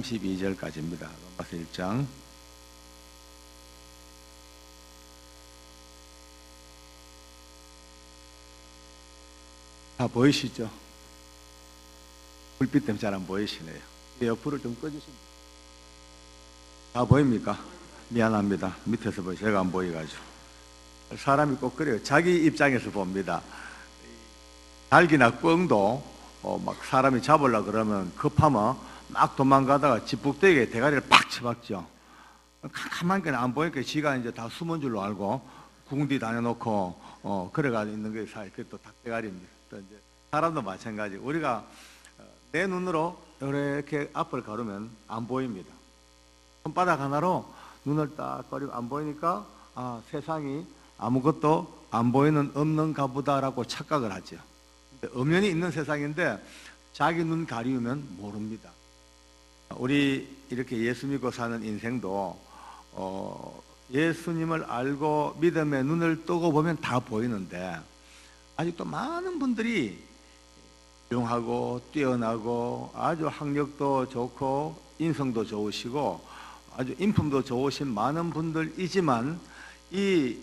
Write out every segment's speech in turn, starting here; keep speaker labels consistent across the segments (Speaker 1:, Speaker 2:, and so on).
Speaker 1: 32절까지입니다. 로마서 1장. 다 보이시죠? 불빛 때문에 잘 안 보이시네요. 옆으로 좀 꺼주시면. 다 보입니까? 미안합니다. 밑에서 보여. 제가 안 보여가지고. 사람이 꼭 그래요. 자기 입장에서 봅니다. 닭이나 꿩도 막 사람이 잡으려고 그러면 급하면 막 도망가다가 지푹대기에 대가리를 팍 쳐박죠. 가만히 그냥 안 보니까 지가 이제 다 숨은 줄로 알고 궁디 다녀놓고 그래가지고 있는 게 사실 그게 또 닭대가리입니다. 또 이제 사람도 마찬가지. 우리가 내 눈으로 이렇게 앞을 가르면 안 보입니다. 손바닥 하나로 눈을 딱 가리고 안 보이니까 세상이 아무것도 안 보이는 없는 가보다라고 착각을 하죠. 엄연히 있는 세상인데 자기 눈 가리우면 모릅니다. 우리 이렇게 예수 믿고 사는 인생도 예수님을 알고 믿음의 눈을 뜨고 보면 다 보이는데 아직도 많은 분들이 훌륭하고 뛰어나고 아주 학력도 좋고 인성도 좋으시고 아주 인품도 좋으신 많은 분들이지만 이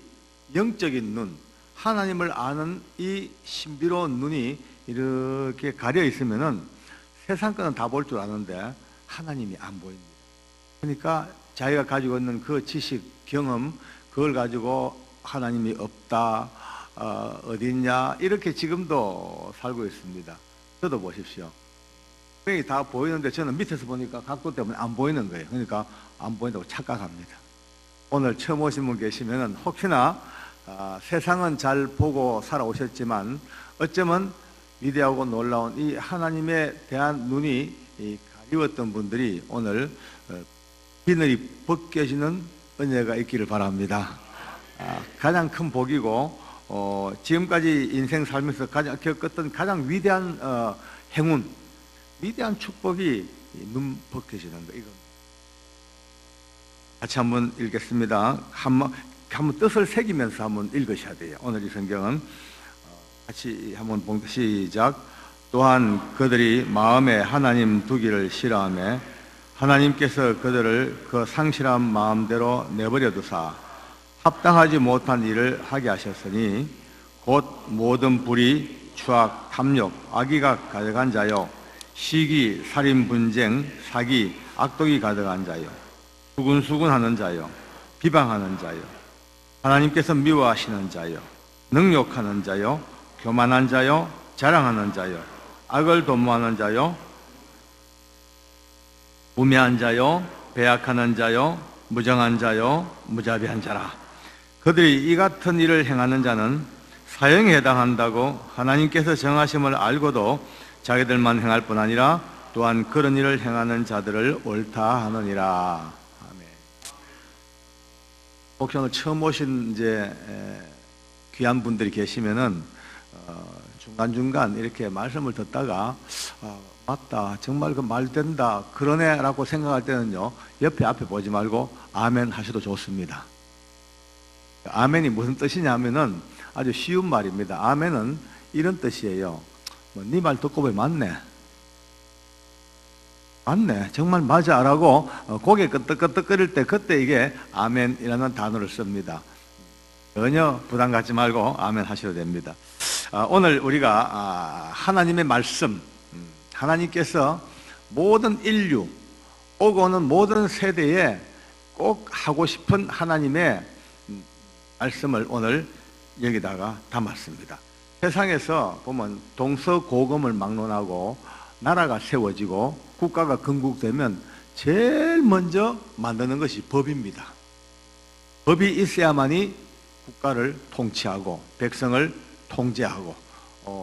Speaker 1: 영적인 눈, 하나님을 아는 이 신비로운 눈이 이렇게 가려 있으면은 세상 거는 다 볼 줄 아는데 하나님이 안 보입니다. 그러니까 자기가 가지고 있는 그 지식, 경험, 그걸 가지고 하나님이 없다, 어디 있냐, 이렇게 지금도 살고 있습니다. 저도 보십시오. 다 보이는데 저는 밑에서 보니까 각도 때문에 안 보이는 거예요. 그러니까 안 보인다고 착각합니다. 오늘 처음 오신 분 계시면 혹시나 세상은 잘 보고 살아오셨지만 어쩌면 위대하고 놀라운 이 하나님에 대한 눈이 가리웠던 분들이 오늘 비늘이 벗겨지는 은혜가 있기를 바랍니다. 가장 큰 복이고 지금까지 인생 살면서 겪었던 가장 위대한 행운, 위대한 축복이 눈 벗겨지는 거. 이거 같이 한번 읽겠습니다. 한번 뜻을 새기면서 한번 읽으셔야 돼요. 오늘 이 성경은 같이 한번 시작. 또한 그들이 마음에 하나님 두기를 싫어하며 하나님께서 그들을 그 상실한 마음대로 내버려 두사 합당하지 못한 일을 하게 하셨으니 곧 모든 불의, 추악, 탐욕, 악의가 가득한 자요 시기, 살인, 분쟁, 사기, 악독이 가득한 자요 수군수군하는 자요 비방하는 자요 하나님께서 미워하시는 자요 능욕하는 자요 교만한 자요 자랑하는 자요 악을 도모하는 자요 우매한 자요 배약하는 자요 무정한 자요 무자비한 자라. 그들이 이 같은 일을 행하는 자는 사형에 해당한다고 하나님께서 정하심을 알고도 자기들만 행할 뿐 아니라 또한 그런 일을 행하는 자들을 옳다 하느니라. 아멘. 혹시 오늘 처음 오신 이제 귀한 분들이 계시면은 중간중간 이렇게 말씀을 듣다가 맞다, 정말 그 말 된다, 그러네 라고 생각할 때는요 옆에 앞에 보지 말고 아멘 하셔도 좋습니다. 아멘이 무슨 뜻이냐면은 아주 쉬운 말입니다. 아멘은 이런 뜻이에요. 네 말 듣고 보니 맞네, 정말 맞아 라고 고개 끄덕끄덕거릴 때 그때 이게 아멘이라는 단어를 씁니다. 전혀 부담 갖지 말고 아멘 하셔도 됩니다. 오늘 우리가 하나님의 말씀, 하나님께서 모든 인류, 오고 오는 모든 세대에 꼭 하고 싶은 하나님의 말씀을 오늘 여기다가 담았습니다. 세상에서 보면 동서고금을 막론하고 나라가 세워지고 국가가 건국되면 제일 먼저 만드는 것이 법입니다. 법이 있어야만이 국가를 통치하고 백성을 통제하고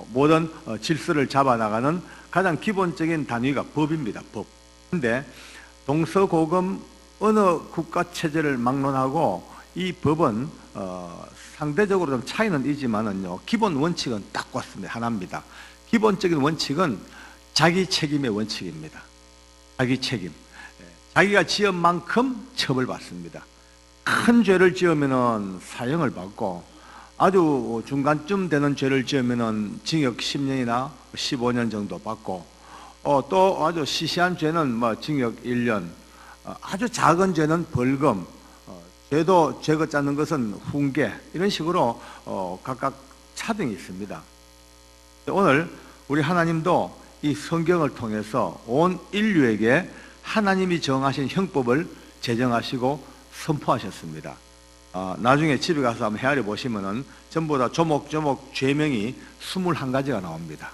Speaker 1: 모든 질서를 잡아나가는 가장 기본적인 단위가 법입니다. 법. 그런데 동서고금 어느 국가 체제를 막론하고 이 법은 상대적으로 좀 차이는 있지만은요 기본 원칙은 딱 같습니다. 하나입니다. 기본적인 원칙은 자기 책임의 원칙입니다. 자기 책임. 자기가 지은 만큼 처벌받습니다. 큰 죄를 지으면은 사형을 받고 아주 중간쯤 되는 죄를 지으면은 징역 10년이나 15년 정도 받고 또 아주 시시한 죄는 뭐 징역 1년, 아주 작은 죄는 벌금, 죄도 죄거 짜는 것은 훈계, 이런 식으로 각각 차등이 있습니다. 오늘 우리 하나님도 이 성경을 통해서 온 인류에게 하나님이 정하신 형법을 제정하시고 선포하셨습니다. 나중에 집에 가서 한번 헤아려 보시면은 전부 다 조목조목 죄명이 21가지가 나옵니다.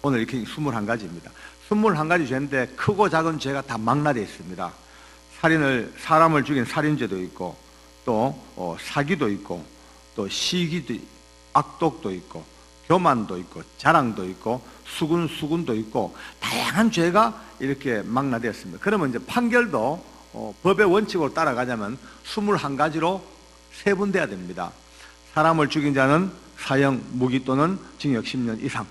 Speaker 1: 오늘 이렇게 21가지입니다. 21가지 죄인데 크고 작은 죄가 다 망라되어 있습니다. 사람을 죽인 살인죄도 있고, 또 사기도 있고, 또 시기도, 악독도 있고, 교만도 있고, 자랑도 있고, 수군도 있고, 다양한 죄가 이렇게 망라되었습니다. 그러면 이제 판결도 법의 원칙으로 따라가자면 21가지로 세분돼야 됩니다. 사람을 죽인 자는 사형, 무기 또는 징역 10년 이상,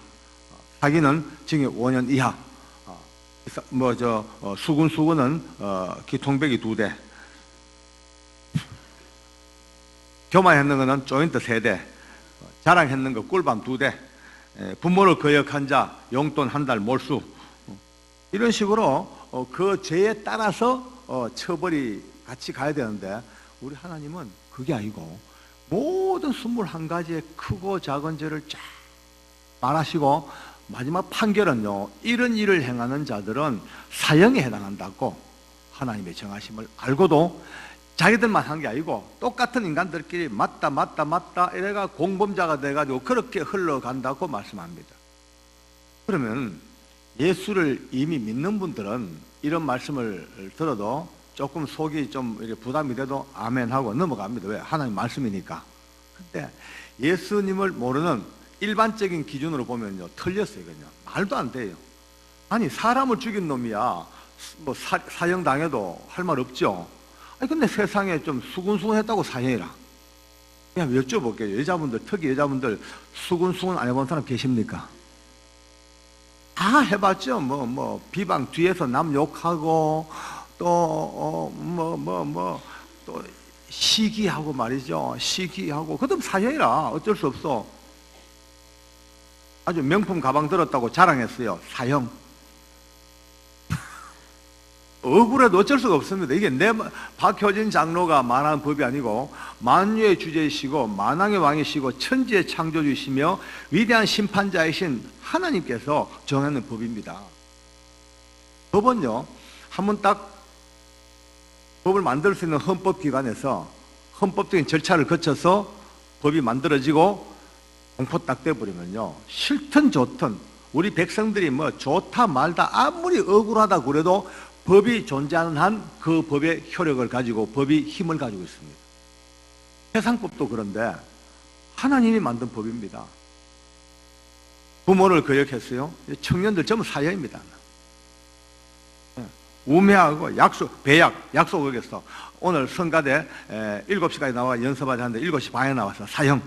Speaker 1: 사기는 징역 5년 이하, 수군은 기통배기 2대, 교만했는 거는 조인트 3대, 자랑했는 거 꿀밤 2대, 부모를 거역한 자 용돈 1달 몰수, 이런 식으로 그 죄에 따라서 처벌이 같이 가야 되는데, 우리 하나님은 그게 아니고 모든 21가지의 크고 작은 죄를 쫙 말하시고 마지막 판결은요, 이런 일을 행하는 자들은 사형에 해당한다고 하나님의 정하심을 알고도 자기들만 한 게 아니고 똑같은 인간들끼리 맞다 이래가 공범자가 돼가지고 그렇게 흘러간다고 말씀합니다. 그러면 예수를 이미 믿는 분들은 이런 말씀을 들어도 조금 속이 좀 이렇게 부담이 돼도 아멘하고 넘어갑니다. 왜? 하나님 말씀이니까. 근데 예수님을 모르는 일반적인 기준으로 보면요, 틀렸어요. 그냥 말도 안 돼요. 아니, 사람을 죽인 놈이야 뭐 사형 당해도 할 말 없죠. 아니, 근데 세상에 좀 수군수군했다고 사형이라. 그냥 여쭤볼게요. 여자분들, 특히 여자분들 수군수군 안 해본 사람 계십니까? 다 해봤죠. 비방 뒤에서 남 욕하고 또 또 시기하고 말이죠. 시기하고 그것도 사형이라 어쩔 수 없어. 아주 명품 가방 들었다고 자랑했어요. 사형. 억울해도 어쩔 수가 없습니다. 이게 박효진 장로가 말하는 법이 아니고 만유의 주제이시고 만왕의 왕이시고 천지의 창조주이시며 위대한 심판자이신 하나님께서 정하는 법입니다. 법은요, 한번 딱 법을 만들 수 있는 헌법기관에서 헌법적인 절차를 거쳐서 법이 만들어지고 공포 딱 떼버리면요, 싫든 좋든 우리 백성들이 뭐 좋다 말다 아무리 억울하다 그래도 법이 존재하는 한 그 법의 효력을 가지고 법이 힘을 가지고 있습니다. 세상법도 그런데 하나님이 만든 법입니다. 부모를 거역했어요. 청년들 전부 사형입니다. 우매하고 약속 어겼어. 오늘 성가대 7시까지 나와 연습하자 하는데 7시 반에 나와서 사형.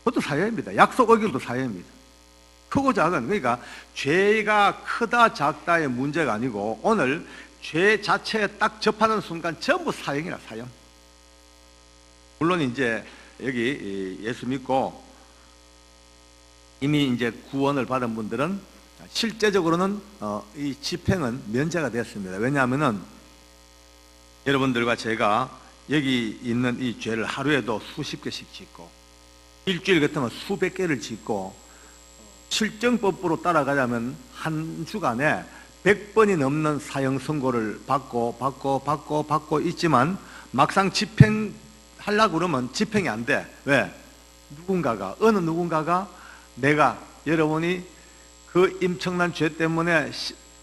Speaker 1: 그것도 사형입니다. 약속 어길도 사형입니다. 크고 작은, 그러니까 죄가 크다 작다의 문제가 아니고 오늘 죄 자체에 딱 접하는 순간 전부 사형이라, 사형. 물론 이제 여기 예수 믿고 이미 이제 구원을 받은 분들은 실제적으로는 이 집행은 면제가 됐습니다. 왜냐하면은 여러분들과 제가 여기 있는 이 죄를 하루에도 수십 개씩 짓고 일주일 같으면 수백 개를 짓고 실정법으로 따라가자면 한 주간에 100번이 넘는 사형 선고를 받고 있지만 막상 집행하려고 그러면 집행이 안 돼. 왜? 어느 누군가가 여러분이 그 임청난 죄 때문에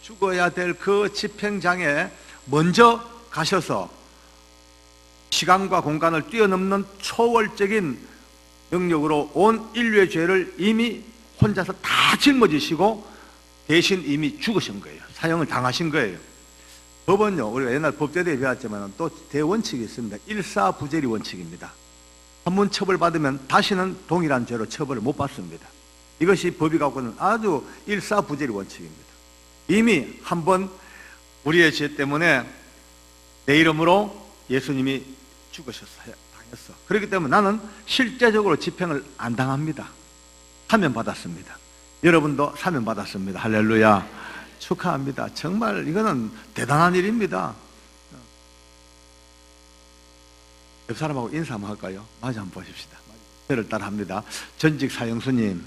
Speaker 1: 죽어야 될 그 집행장에 먼저 가셔서 시간과 공간을 뛰어넘는 초월적인 능력으로 온 인류의 죄를 이미 혼자서 다 짊어지시고 대신 이미 죽으신 거예요. 사형을 당하신 거예요. 법은요, 우리가 옛날 법제도에 배웠지만 또 대원칙이 있습니다. 일사부재리 원칙입니다. 한 번 처벌받으면 다시는 동일한 죄로 처벌을 못 받습니다. 이것이 법이 갖고 있는 아주 일사부재리 원칙입니다. 이미 한 번 우리의 죄 때문에 내 이름으로 예수님이 죽으셨어요. 당했어. 그렇기 때문에 나는 실제적으로 집행을 안 당합니다. 하면 받았습니다. 여러분도 사명 받았습니다. 할렐루야. 축하합니다. 정말 이거는 대단한 일입니다. 옆 사람하고 인사 한번 할까요? 마주 한번 보십시다. 저를 따라합니다. 전직 사형수님.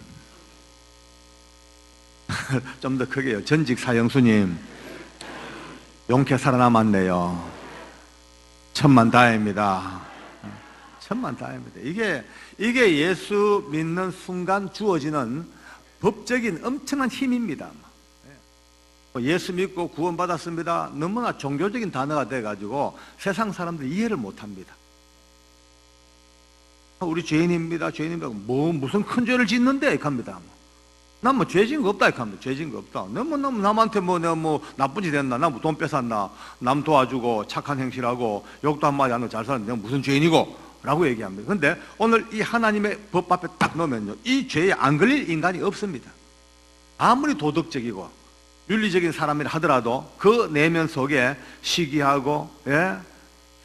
Speaker 1: 좀 더 크게요. 전직 사형수님. 용케 살아남았네요. 천만다행입니다. 천만다행입니다. 이게 예수 믿는 순간 주어지는 법적인 엄청난 힘입니다. 예수 믿고 구원받았습니다. 너무나 종교적인 단어가 돼가지고 세상 사람들이 이해를 못합니다. 우리 죄인입니다. 죄인입니다. 무슨 큰 죄를 짓는데? 이렇게 합니다. 난 뭐 죄진 거 없다. 이렇게 합니다. 죄진 거 없다. 너무 남한테 내가 나쁜 짓 했나? 나 뭐 돈 뺏었나? 남 도와주고 착한 행실하고 욕도 한마디 안 하고 잘 살았는데 내가 무슨 죄인이고? 라고 얘기합니다. 그런데 오늘 이 하나님의 법 앞에 딱 놓으면요, 이 죄에 안 걸릴 인간이 없습니다. 아무리 도덕적이고 윤리적인 사람이라 하더라도 그 내면 속에 시기하고, 예,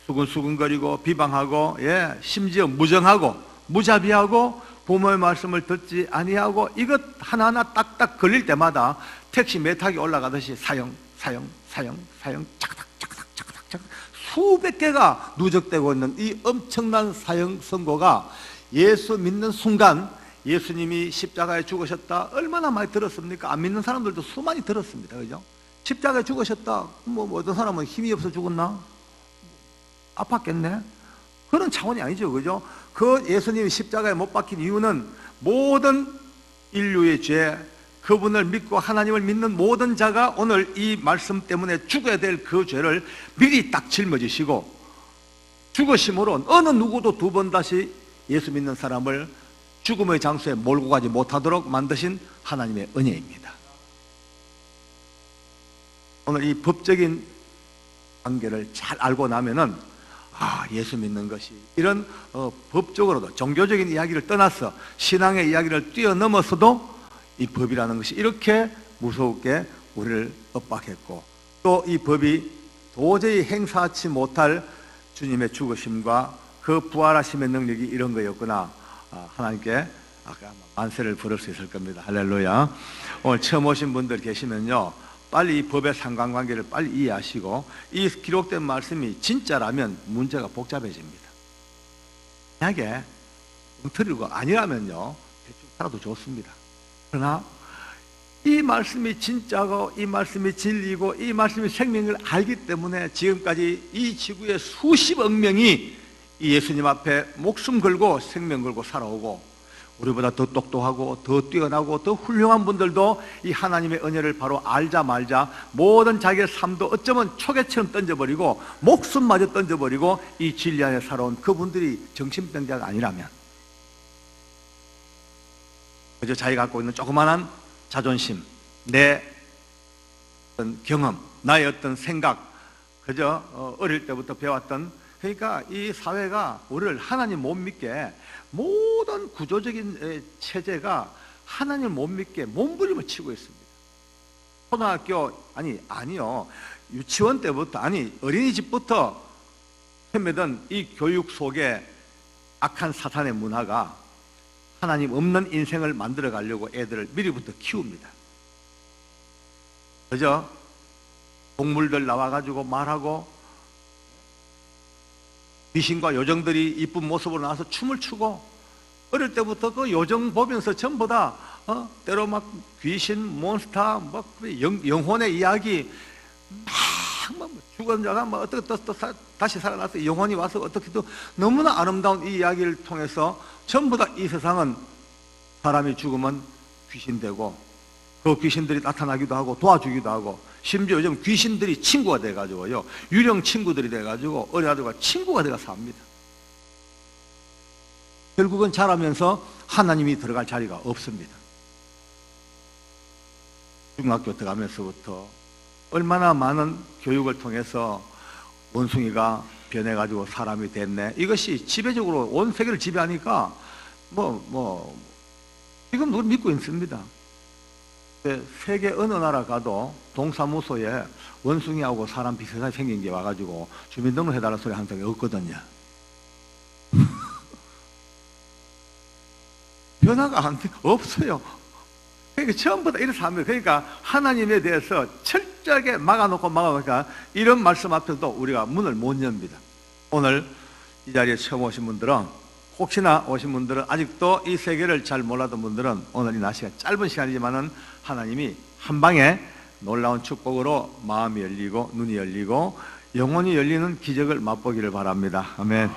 Speaker 1: 수근수근거리고 비방하고, 예, 심지어 무정하고 무자비하고 부모의 말씀을 듣지 아니하고 이것 하나하나 딱딱 걸릴 때마다 택시 매탁이 올라가듯이 사형 착각 수백 개가 누적되고 있는 이 엄청난 사형 선고가 예수 믿는 순간, 예수님이 십자가에 죽으셨다 얼마나 많이 들었습니까? 안 믿는 사람들도 수많이 들었습니다. 그죠? 십자가에 죽으셨다, 어떤 사람은 힘이 없어 죽었나? 아팠겠네? 그런 차원이 아니죠. 그죠? 그 예수님이 십자가에 못 박힌 이유는 모든 인류의 죄, 그분을 믿고 하나님을 믿는 모든 자가 오늘 이 말씀 때문에 죽어야 될 그 죄를 미리 딱 짊어지시고 죽으심으로 어느 누구도 두 번 다시 예수 믿는 사람을 죽음의 장소에 몰고 가지 못하도록 만드신 하나님의 은혜입니다. 오늘 이 법적인 관계를 잘 알고 나면은 예수 믿는 것이 이런 법적으로도 종교적인 이야기를 떠나서 신앙의 이야기를 뛰어넘어서도 이 법이라는 것이 이렇게 무섭게 우리를 엇박했고 또 이 법이 도저히 행사하지 못할 주님의 죽으심과 그 부활하심의 능력이 이런 거였구나. 하나님께 아까 만세를 부를 수 있을 겁니다. 할렐루야. 오늘 처음 오신 분들 계시면요, 빨리 이 법의 상관관계를 빨리 이해하시고 이 기록된 말씀이 진짜라면 문제가 복잡해집니다. 만약에 엉터리고 아니라면요, 대충 살아도 좋습니다. 그러나 이 말씀이 진짜고 이 말씀이 진리고 이 말씀이 생명을 알기 때문에 지금까지 이 지구의 수십억 명이 이 예수님 앞에 목숨 걸고 생명 걸고 살아오고 우리보다 더 똑똑하고 더 뛰어나고 더 훌륭한 분들도 이 하나님의 은혜를 바로 알자 말자 모든 자기의 삶도 어쩌면 초계처럼 던져버리고 목숨마저 던져버리고 이 진리 안에 살아온 그분들이 정신병자가 아니라면 그저 자기가 갖고 있는 조그마한 자존심, 내 어떤 경험, 나의 어떤 생각, 그저 어릴 때부터 배웠던, 그러니까 이 사회가 우리를 하나님 못 믿게 모든 구조적인 체제가 하나님을 못 믿게 몸부림을 치고 있습니다. 초등학교 아니요 유치원 때부터 어린이집부터 스며든 이 교육 속에 악한 사탄의 문화가 하나님 없는 인생을 만들어 가려고 애들을 미리부터 키웁니다. 그죠? 동물들 나와가지고 말하고 귀신과 요정들이 이쁜 모습으로 나와서 춤을 추고 어릴 때부터 그 요정 보면서 전부 다 때로 막 귀신, 몬스터, 영혼의 이야기 막 죽은 자가 막 어떻게 또 다시 살아나서 영혼이 와서 어떻게 또 너무나 아름다운 이 이야기를 통해서 전부 다 이 세상은 사람이 죽으면 귀신 되고 그 귀신들이 나타나기도 하고 도와주기도 하고 심지어 요즘 귀신들이 친구가 돼가지고요, 유령 친구들이 돼가지고 어린아이들과 친구가 돼가 삽니다. 결국은 자라면서 하나님이 들어갈 자리가 없습니다. 중학교 들어가면서부터 얼마나 많은 교육을 통해서 원숭이가 변해가지고 사람이 됐네. 이것이 지배적으로 온 세계를 지배하니까 지금 누굴 믿고 있습니다. 세계 어느 나라 가도 동사무소에 원숭이하고 사람 비슷하게 생긴 게 와가지고 주민등록 해달라는 소리 한 적이 없거든요. 변화가 없어요. 그러니까 처음부터 이렇게 합니다. 그러니까 하나님에 대해서 철저하게 막아놓으니까 이런 말씀 앞에서도 우리가 문을 못 엽니다. 오늘 이 자리에 처음 오신 분들은, 혹시나 오신 분들은, 아직도 이 세계를 잘 몰랐던 분들은 오늘 이 날씨가 짧은 시간이지만은 하나님이 한 방에 놀라운 축복으로 마음이 열리고 눈이 열리고 영혼이 열리는 기적을 맛보기를 바랍니다. 아멘.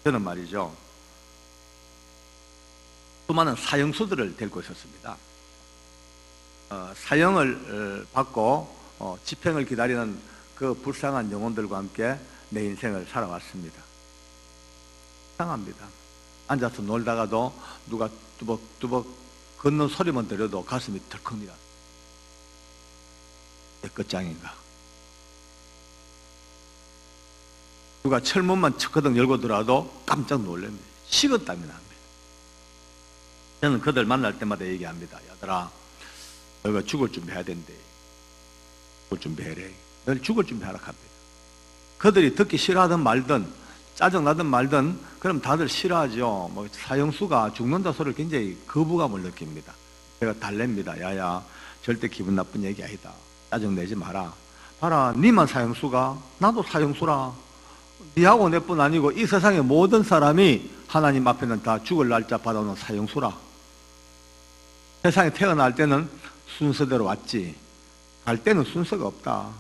Speaker 1: 저는 말이죠, 수많은 사형수들을 데리고 있었습니다. 사형을 받고 집행을 기다리는 그 불쌍한 영혼들과 함께 내 인생을 살아왔습니다. 이상합니다. 앉아서 놀다가도 누가 뚜벅뚜벅 걷는 소리만 들려도 가슴이 덜컥니다. 내 끝장인가? 누가 철문만 척거덕 열고 들어와도 깜짝 놀랍니다. 식은땀이 납니다. 저는 그들 만날 때마다 얘기합니다. 야들아, 너희가 죽을 준비해야 된대. 죽을 준비해래. 너희 죽을 준비하라 합니다. 그들이 듣기 싫어하든 말든 짜증나든 말든 그럼 다들 싫어하죠. 뭐 사형수가 죽는다 소리를 굉장히 거부감을 느낍니다. 제가 달랩니다. 야야, 절대 기분 나쁜 얘기 아니다. 짜증내지 마라. 봐라, 니만 사형수가? 나도 사형수라. 니하고 내뿐 아니고 이 세상의 모든 사람이 하나님 앞에는 다 죽을 날짜 받아오는 사형수라. 세상에 태어날 때는 순서대로 왔지, 갈 때는 순서가 없다.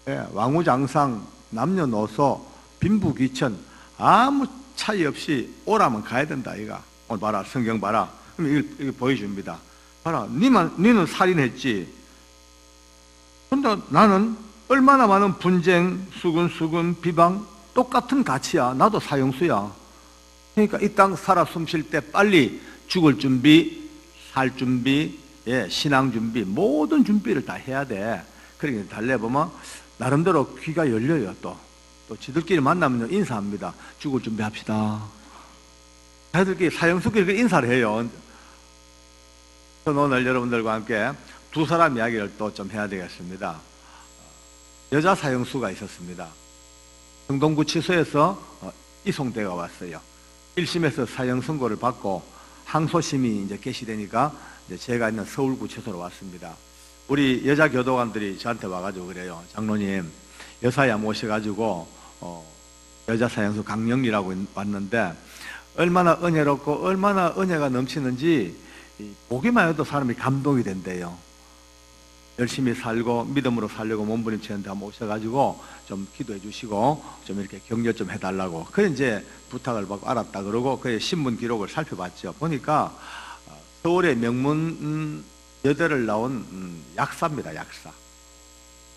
Speaker 1: 예, 왕우장상, 남녀노소, 빈부귀천 아무 차이 없이 오라면 가야 된다. 이가 오늘 봐라, 성경 봐라. 그럼 이거 보여줍니다. 봐라, 니는 살인했지. 근데 나는 얼마나 많은 분쟁, 수군, 비방, 똑같은 가치야. 나도 사형수야. 그러니까 이 땅 살아 숨쉴 때 빨리 죽을 준비, 살 준비, 예, 신앙 준비, 모든 준비를 다 해야 돼. 그러니까 달래보면 나름대로 귀가 열려요. 또 지들끼리 만나면 인사합니다. 죽을 준비합시다. 자기들끼리 사형수끼리 인사를 해요. 저는 오늘 여러분들과 함께 두 사람 이야기를 또 좀 해야 되겠습니다. 여자 사형수가 있었습니다. 성동구치소에서 이송대가 왔어요. 1심에서 사형 선고를 받고 항소심이 이제 개시되니까 이제 제가 있는 서울구치소로 왔습니다. 우리 여자 교도관들이 저한테 와가지고 그래요. 장로님, 여사야 모셔가지고 여자 사형수 강영리라고 왔는데 얼마나 은혜롭고 얼마나 은혜가 넘치는지 보기만 해도 사람이 감동이 된대요. 열심히 살고 믿음으로 살려고 몸부림치는데 한번 오셔가지고 좀 기도해 주시고 좀 이렇게 격려 좀 해달라고. 그래 이제 부탁을 받고 알았다 그러고 그 신문 기록을 살펴봤죠. 보니까 서울의 명문 여대를 나온 약사입니다. 약사.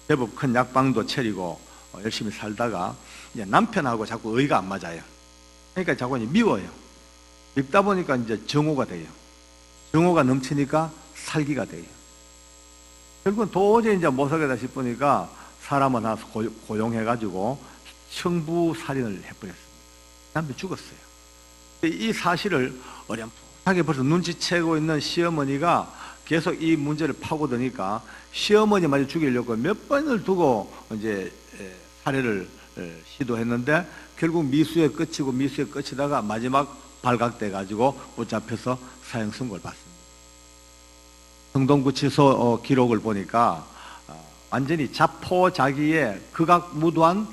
Speaker 1: 제법 큰 약방도 차리고 열심히 살다가 이제 남편하고 자꾸 의가 안 맞아요. 그러니까 자꾸 이제 미워요. 밉다 보니까 이제 정오가 돼요. 정오가 넘치니까 살기가 돼요. 결국은 도저히 이제 못 살겠다 싶으니까 사람을 하나 고용해가지고 청부살인을 해버렸습니다. 남편이 죽었어요. 이 사실을 어렴풋하게 벌써 눈치채고 있는 시어머니가 계속 이 문제를 파고드니까 시어머니마저 죽이려고 몇 번을 두고 이제 살해를 시도했는데 결국 미수에 끝이다가 마지막 발각돼가지고 붙잡혀서 사형 선고를 받습니다. 성동구치소 기록을 보니까 완전히 자포자기에 극악무도한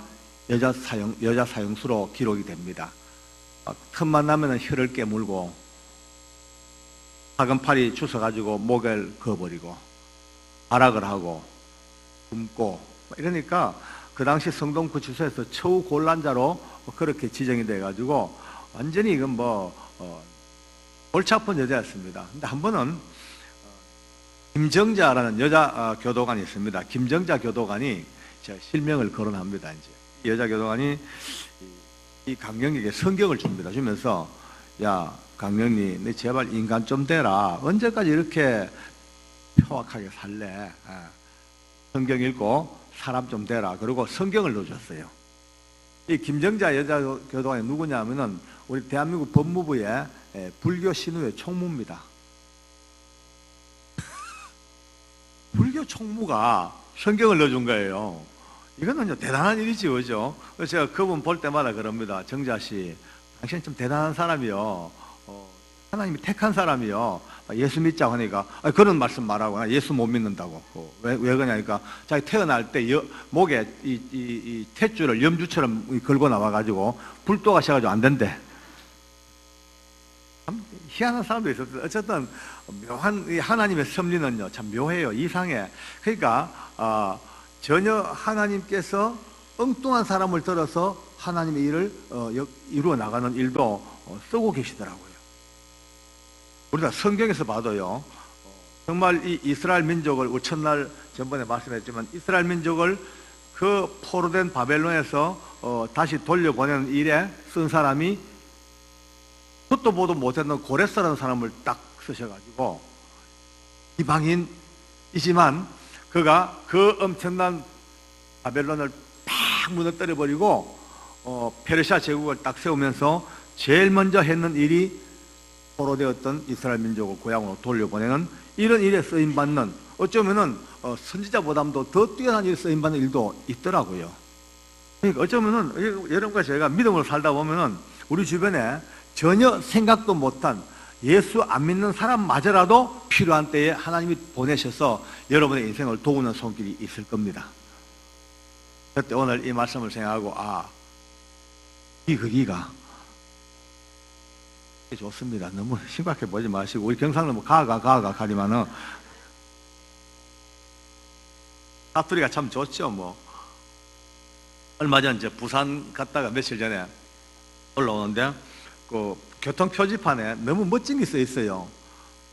Speaker 1: 여자 사형수로 기록이 됩니다. 틈만 나면 혀를 깨물고 작은 팔이 주워가지고 목을 그어버리고 발악을 하고 굶고 이러니까 그 당시 성동구치소에서 처우 곤란자로 그렇게 지정이 돼가지고 완전히 이건 골치 아픈 여자였습니다. 근데 한 번은 김정자라는 여자 교도관이 있습니다. 김정자 교도관이 제가 실명을 거론합니다. 이제 이 여자 교도관이 이 강령에게 성경을 줍니다. 주면서 야 강령님, 너 제발 인간 좀 되라. 언제까지 이렇게 평화하게 살래? 성경 읽고 사람 좀 되라. 그리고 성경을 넣어줬어요. 이 김정자 여자 교도관이 누구냐 하면은 우리 대한민국 법무부의 불교 신우의 총무입니다. 불교 총무가 성경을 넣어준 거예요. 이거는 대단한 일이지, 그죠? 그래서 제가 그분 볼 때마다 그럽니다. 정자 씨, 당신 좀 대단한 사람이요. 하나님이 택한 사람이요. 예수 믿자고 하니까 그런 말씀 말하고 예수 못 믿는다고. 왜 그러냐니까 자기 태어날 때 목에 이 탯줄을 염주처럼 걸고 나와가지고 불도가 셔가지고 안 된대. 참 희한한 사람도 있었어요. 어쨌든 묘한 이 하나님의 섭리는요 참 묘해요. 이상해. 그러니까 전혀 하나님께서 엉뚱한 사람을 들어서 하나님의 일을 이루어 나가는 일도 쓰고 계시더라고요. 우리가 성경에서 봐도요, 정말 이 이스라엘 민족을, 우리 첫날 전번에 말씀했지만, 이스라엘 민족을 그 포로된 바벨론에서 다시 돌려보내는 일에 쓴 사람이 그것도 보도 못했는 고레스라는 사람을 딱 쓰셔가지고, 이방인이지만 그가 그 엄청난 바벨론을 팍 무너뜨려버리고 페르시아 제국을 딱 세우면서 제일 먼저 했는 일이 포로되었던 이스라엘 민족을 고향으로 돌려보내는 이런 일에 쓰임받는, 어쩌면은 선지자보다도 더 뛰어난 일에 쓰임받는 일도 있더라고요. 그러니까 어쩌면은 여러분과 제가 믿음으로 살다 보면은 우리 주변에 전혀 생각도 못한 예수 안 믿는 사람마저라도 필요한 때에 하나님이 보내셔서 여러분의 인생을 도우는 손길이 있을 겁니다. 그때 오늘 이 말씀을 생각하고 이 거기가 좋습니다. 너무 심각해 보지 마시고, 우리 경상도 가리만은 사투리가 참 좋죠. 뭐 얼마 전 이제 부산 갔다가 며칠 전에 올라오는데 그 교통 표지판에 너무 멋진 게 써 있어요.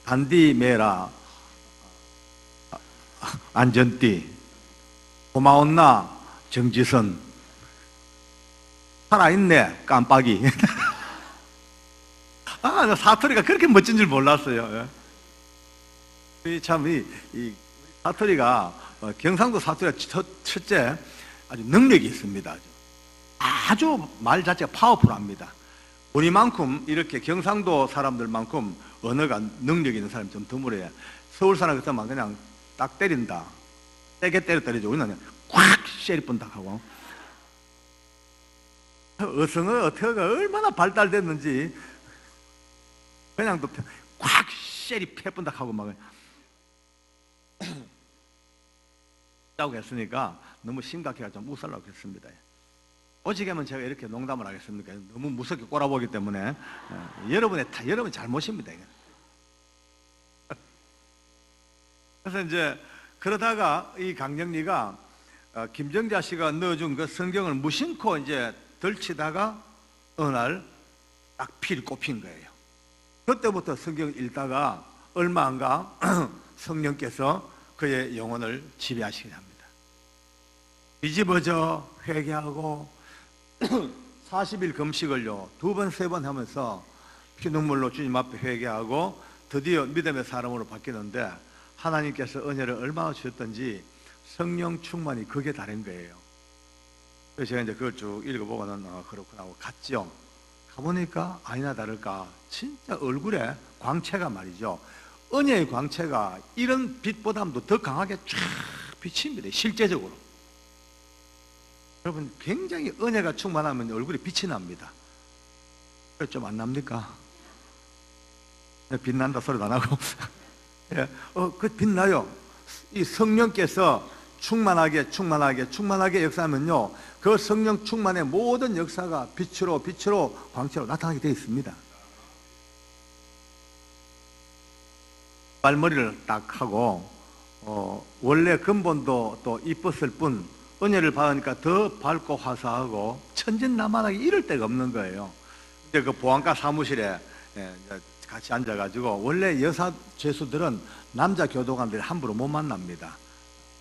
Speaker 1: 단디 매라 안전띠 고마웠나 정지선 살아있네 깜빡이. 사투리가 그렇게 멋진 줄 몰랐어요. 참, 이 사투리가, 경상도 사투리가 첫째, 아주 능력이 있습니다. 아주 말 자체가 파워풀합니다. 우리만큼, 이렇게 경상도 사람들만큼 언어가 능력 있는 사람이 좀 드물어요. 서울 사람 같으면 그냥 딱 때린다. 세게 때리죠. 우리는 그냥 콱! 쉐리분 딱 하고. 어성어, 어태어가 얼마나 발달됐는지, 그냥 또 콱 쉐리 패분다 하고 막 짜고 했으니까 너무 심각해가 좀 웃으려고 했습니다. 오직하면 제가 이렇게 농담을 하겠습니까? 너무 무섭게 꼬라보기 때문에 여러분 잘못입니다. 그래서 이제 그러다가 이 강정리가 김정자 씨가 넣어준 그 성경을 무심코 이제 덜치다가 어느 날 딱 필이 꼽힌 거예요. 그때부터 성경을 읽다가 얼마 안 가 성령께서 그의 영혼을 지배하시게 합니다. 뒤집어져 회개하고 40일 금식을요 2번, 3번 하면서 피눈물로 주님 앞에 회개하고 드디어 믿음의 사람으로 바뀌는데, 하나님께서 은혜를 얼마나 주셨던지 성령 충만이 극에 달한 거예요. 그래서 제가 이제 그걸 쭉 읽어보고는 그렇구나 하고 갔죠. 가보니까 아니나 다를까 진짜 얼굴에 광채가 말이죠, 은혜의 광채가 이런 빛보다도 더 강하게 쫙 비칩니다. 실제적으로 여러분 굉장히 은혜가 충만하면 얼굴에 빛이 납니다. 좀 안 납니까? 빛난다 소리도 안 하고 예, 그 빛나요. 이 성령께서 충만하게 역사하면요, 그 성령 충만의 모든 역사가 빛으로 광채로 나타나게 되어 있습니다. 발머리를 딱 하고 원래 근본도 또 이뻤을 뿐 은혜를 받으니까 더 밝고 화사하고 천진난만하게 이럴 데가 없는 거예요. 이제 그 보안과 사무실에 같이 앉아가지고, 원래 여사 죄수들은 남자 교도관들 함부로 못 만납니다.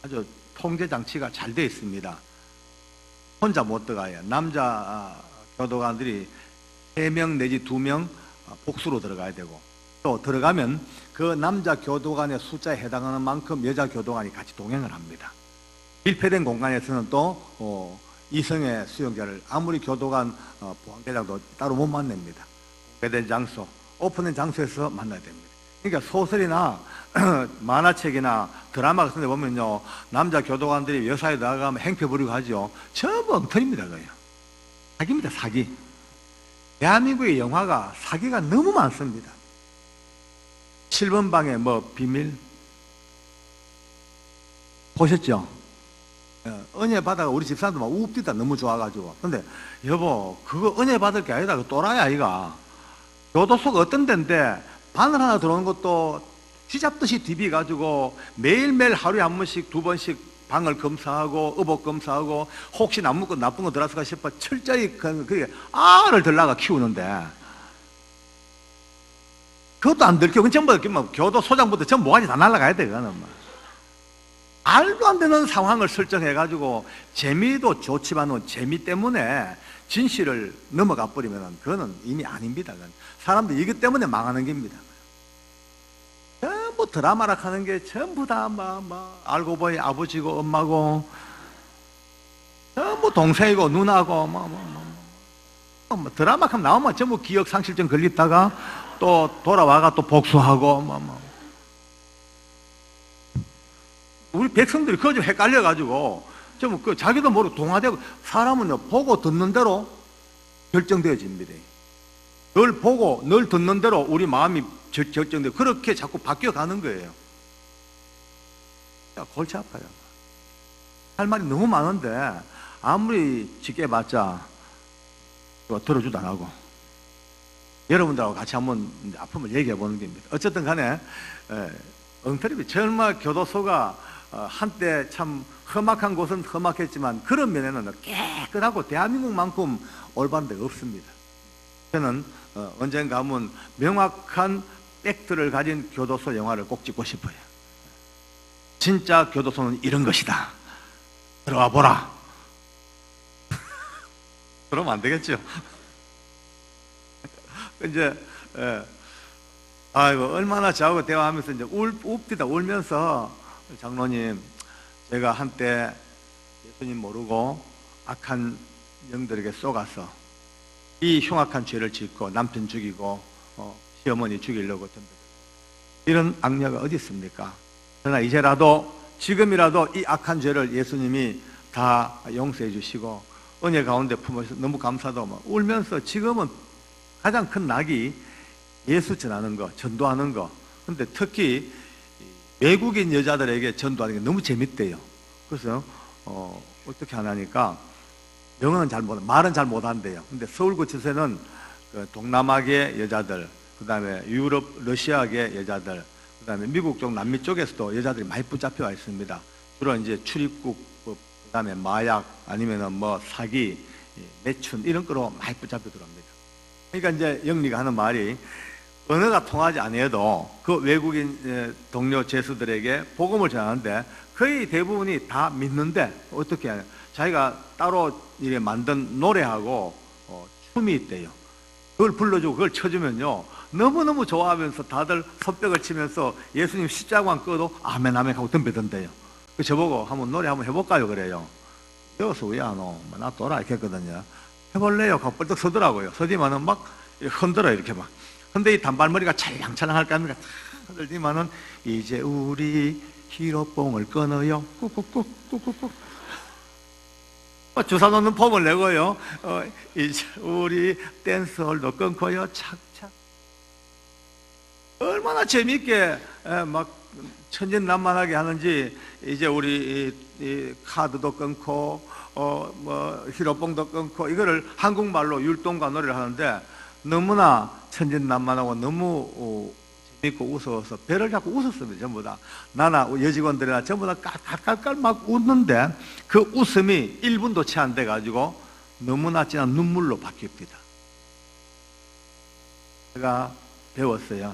Speaker 1: 아주 통제 장치가 잘 되어 있습니다. 혼자 못 들어가요. 남자 교도관들이 3명 내지 2명 복수로 들어가야 되고, 또 들어가면 그 남자 교도관의 숫자에 해당하는 만큼 여자 교도관이 같이 동행을 합니다. 밀폐된 공간에서는 또 이성의 수용자를 아무리 교도관 보안대장도 따로 못 만납니다. 공개된 장소, 오픈된 장소에서 만나야 됩니다. 그러니까 소설이나 만화책이나 드라마 같은 데 보면요, 남자 교도관들이 여사에 나가면 행패 부리고 하죠. 전부 엉터리입니다. 그거요. 사기입니다. 사기. 대한민국의 영화가 사기가 너무 많습니다. 7번 방에 뭐 비밀 보셨죠? 은혜 받아가 우리 집사람도 막 우웁디다 너무 좋아가지고. 근데 여보, 그거 은혜 받을 게 아니다. 그 또라이 아이가. 교도소가 어떤 데인데 바늘 하나 들어오는 것도 쥐잡듯이 디비가지고 매일매일 하루에 한 번씩 두 번씩 방을 검사하고 의복 검사하고 혹시 나쁜 거 들어왔을까 싶어 철저히 그게 알을 들라가 키우는데 그것도 안 들켜. 그건 전부 들키면 교도소장부터 전부 모가지 다 날아가야 돼. 그거는 뭐. 말도 안 되는 상황을 설정해가지고 재미도 좋지만은 재미 때문에 진실을 넘어가 버리면 그거는 이미 아닙니다. 그건. 사람들이 이것 때문에 망하는 겁니다. 전부 드라마라 하는 게 전부 다 알고 보니 아버지고 엄마고 전부 동생이고 누나고 드라마 하면 나오면 전부 기억 상실증 걸리다가 또 돌아와가 또 복수하고 우리 백성들이 그거 좀 헷갈려가지고 좀 자기도 모르고 동화되고 사람은요 보고 듣는 대로 결정되어집니다. 늘 보고 늘 듣는 대로 우리 마음이 결정되고 그렇게 자꾸 바뀌어가는 거예요. 골치 아파요. 할 말이 너무 많은데 아무리 짙게 봤자 들어주도 안 하고 여러분들하고 같이 한번 아픔을 얘기해 보는 겁니다. 어쨌든 간에 엉터리 젊은 교도소가 한때 참 험악한 곳은 험악했지만 그런 면에는 깨끗하고 대한민국만큼 올바른 데가 없습니다. 저는 언젠가 한번 명확한 팩트를 가진 교도소 영화를 꼭 찍고 싶어요. 진짜 교도소는 이런 것이다. 들어와 보라. 그러면 안 되겠죠. 이제 아이고 얼마나 저하고 대화하면서 이제 웁디다 울면서 장로님, 제가 한때 예수님 모르고 악한 영들에게 속아서 이 흉악한 죄를 짓고 남편 죽이고 시어머니 죽이려고 던져 이런 악녀가 어디 있습니까? 그러나 이제라도 지금이라도 이 악한 죄를 예수님이 다 용서해 주시고 은혜 가운데 품으셔서 너무 감사도 막 울면서 지금은 가장 큰 낙이 예수 전하는 거, 전도하는 거. 근데 특히 외국인 여자들에게 전도하는 게 너무 재밌대요. 그래서 어떻게 하냐니까 영어는 잘 못, 말은 잘 못한대요. 근데 서울구치소에는 그 동남아계 여자들, 그 다음에 유럽, 러시아계 여자들, 그 다음에 미국 쪽, 남미 쪽에서도 여자들이 많이 붙잡혀 와 있습니다. 주로 이제 출입국, 그 다음에 마약, 아니면은 뭐 사기, 매춘 이런 거로 많이 붙잡혀 들어옵니다. 그러니까 이제 영리가 하는 말이 언어가 통하지 않아도 그 외국인 동료 죄수들에게 복음을 전하는데 거의 대부분이 다 믿는데 어떻게 하냐. 자기가 따로 이렇게 만든 노래하고 춤이 있대요. 그걸 불러주고 그걸 쳐주면요. 너무너무 좋아하면서 다들 손뼉을 치면서 예수님 십자가만 꺼도 아멘 아멘 하고 덤벼든대요. 저보고 한번 노래 한번 해볼까요? 그래요. 여기서 왜 안 오? 나 또라 이렇게 했거든요. 해볼래요? 하고 뻘떡 서더라고요. 서지만은 막 흔들어요. 이렇게 막. 근데 이 단발머리가 찰랑찰랑 할까 합니까? 흔들지만은 이제 우리 히로뽕을 끊어요. 꾹꾹꾹. 주사 놓는 폼을 내고요. 이제 우리 댄스홀도 끊고요. 착착. 얼마나 재밌게 막 천진난만하게 하는지 이제 우리 이 카드도 끊고 뭐 히로뽕도 끊고 이거를 한국말로 율동과 노래를 하는데 너무나 천진난만하고 너무 재밌고 웃어서 배를 잡고 웃었습니다. 전부 다 나나 여직원들이나 전부 다 깔깔깔 막 웃는데 그 웃음이 1분도 채 안 돼가지고 너무나 진한 눈물로 바뀝니다. 제가 배웠어요.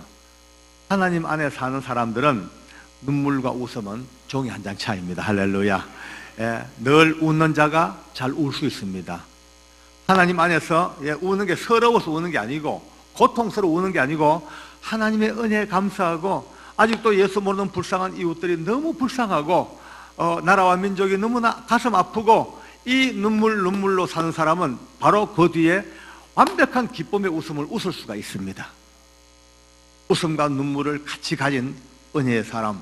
Speaker 1: 하나님 안에 사는 사람들은 눈물과 웃음은 종이 한 장 차이입니다. 할렐루야. 늘 웃는 자가 잘 울 수 있습니다. 하나님 안에서 우는 게 서러워서 우는 게 아니고 고통스러워 우는 게 아니고 하나님의 은혜에 감사하고 아직도 예수 모르는 불쌍한 이웃들이 너무 불쌍하고 나라와 민족이 너무나 가슴 아프고 이 눈물로 사는 사람은 바로 그 뒤에 완벽한 기쁨의 웃음을 웃을 수가 있습니다. 웃음과 눈물을 같이 가진 은혜의 사람,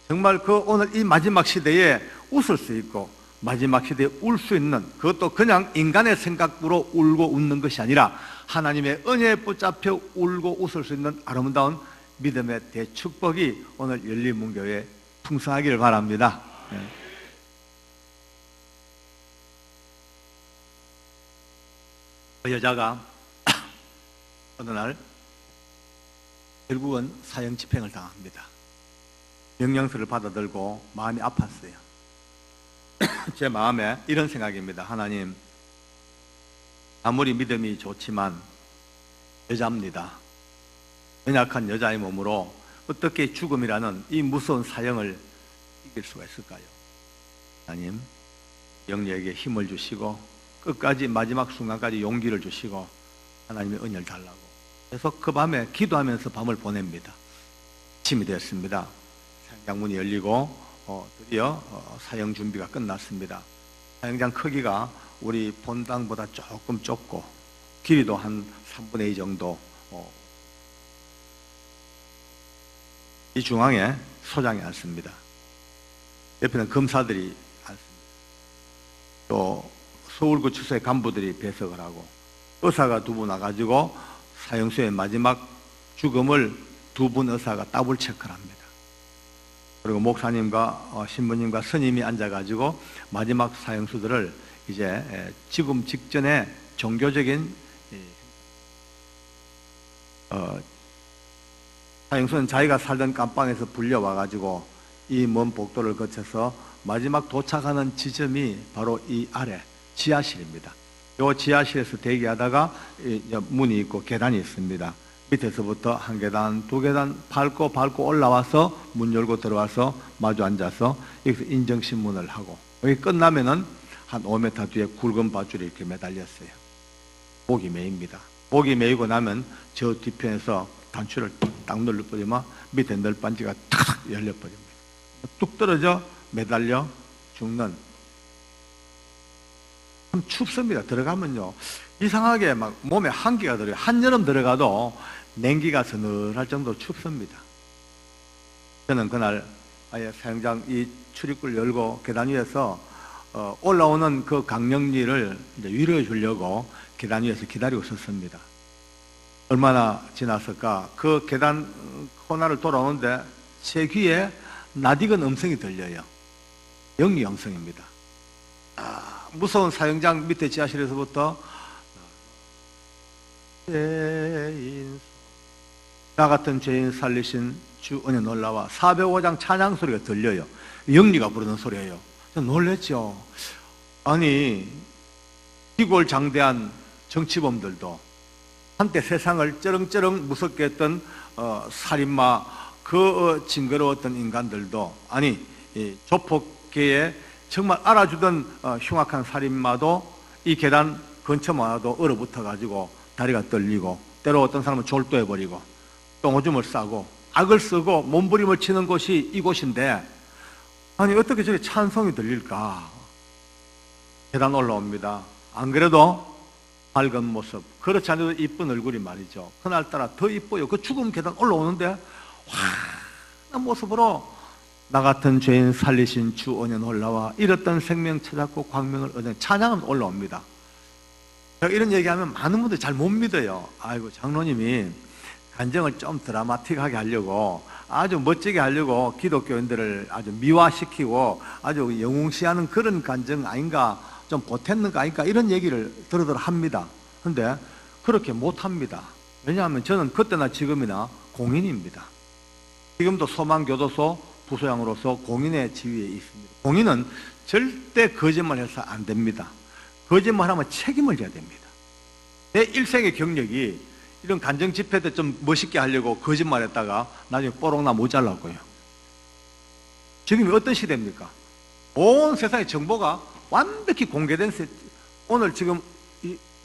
Speaker 1: 정말 그 오늘 이 마지막 시대에 웃을 수 있고 마지막 시대에 울 수 있는, 그것도 그냥 인간의 생각으로 울고 웃는 것이 아니라 하나님의 은혜에 붙잡혀 울고 웃을 수 있는 아름다운 믿음의 대축복이 오늘 열린문교회에 풍성하기를 바랍니다. 그 여자가 어느 날 결국은 사형 집행을 당합니다. 명령서를 받아들고 마음이 아팠어요. 제 마음에 이런 생각입니다. 하나님, 아무리 믿음이 좋지만 여자입니다. 연약한 여자의 몸으로 어떻게 죽음이라는 이 무서운 사형을 이길 수가 있을까요? 하나님, 영리에게 힘을 주시고 끝까지 마지막 순간까지 용기를 주시고 하나님의 은혜를 달라고. 그래서 그 밤에 기도하면서 밤을 보냅니다. 아침이 되었습니다. 사형장문이 열리고 드디어 사형 준비가 끝났습니다. 사형장 크기가 우리 본당보다 조금 좁고 길이도 한 3분의 2 정도. 이 중앙에 소장이 앉습니다. 옆에는 검사들이 앉습니다. 또 서울구치소의 간부들이 배석을 하고 의사가 2분 와가지고 사형수의 마지막 죽음을 2분 의사가 더블 체크를 합니다. 그리고 목사님과 신부님과 스님이 앉아가지고 마지막 사형수들을 이제 지금 직전에 종교적인 사형수는 자기가 살던 깜방에서 불려와가지고 이 먼 복도를 거쳐서 마지막 도착하는 지점이 바로 이 아래 지하실입니다. 이 지하실에서 대기하다가 문이 있고 계단이 있습니다. 밑에서부터 1계단, 2계단 밟고 올라와서 문 열고 들어와서 마주 앉아서 여기서 인정신문을 하고 여기 끝나면은 한 5m 뒤에 굵은 밧줄이 이렇게 매달렸어요. 목이 메입니다. 목이 메이고 나면 저 뒤편에서 단추를 딱 눌러버리면 밑에 널빤지가 탁 열려버립니다. 뚝 떨어져 매달려 죽는. 참 춥습니다. 들어가면요 이상하게 막 몸에 한기가 들어요. 한여름 들어가도 냉기가 서늘할 정도로 춥습니다. 저는 그날 아예 사형장 이 출입구를 열고 계단 위에서 올라오는 그 강령리를 이제 위로해 주려고 계단 위에서 기다리고 있었습니다. 얼마나 지났을까? 그 계단 코너를 돌아오는데 제 귀에 낯익은 음성이 들려요. 영리 음성입니다. 무서운 사형장 밑에 지하실에서부터 나 같은 죄인 살리신 주 은혜 놀라와 405장 찬양 소리가 들려요. 영리가 부르는 소리예요. 전 놀랬죠. 아니 시골 장대한 정치범들도 한때 세상을 쩌렁쩌렁 무섭게 했던 살인마 그 징그러웠던 인간들도 아니 조폭계에 정말 알아주던 흉악한 살인마도 이 계단 근처만 와도 얼어붙어 가지고 다리가 떨리고 때로 어떤 사람은 졸도해버리고 똥오줌을 싸고 악을 쓰고 몸부림을 치는 곳이 이곳인데 아니 어떻게 저렇게 찬송이 들릴까? 계단 올라옵니다. 안 그래도 밝은 모습, 그렇지 않아도 이쁜 얼굴이 말이죠. 그날따라 더 이뻐요. 그 죽음 계단 올라오는데 환한 모습으로 나 같은 죄인 살리신 주 은혜 놀라와 잃었던 생명 찾았고 광명을 얻은 찬양은 올라옵니다. 제가 이런 얘기하면 많은 분들이 잘 못 믿어요. 아이고 장로님이 간증을 좀 드라마틱하게 하려고 아주 멋지게 하려고 기독교인들을 아주 미화시키고 아주 영웅시하는 그런 간증 아닌가, 좀 보탰는 거 아닌가 이런 얘기를 들어들 합니다. 그런데 그렇게 못합니다. 왜냐하면 저는 그때나 지금이나 공인입니다. 지금도 소망교도소 부소장으로서 공인의 지위에 있습니다. 공인은 절대 거짓말해서 안 됩니다. 거짓말하면 책임을 져야 됩니다. 내 일생의 경력이 이런 간증 집회 때 좀 멋있게 하려고 거짓말했다가 나중에 뽀록나 못 잘랐고요. 지금이 어떤 시대입니까? 온 세상의 정보가 완벽히 공개된 오늘 지금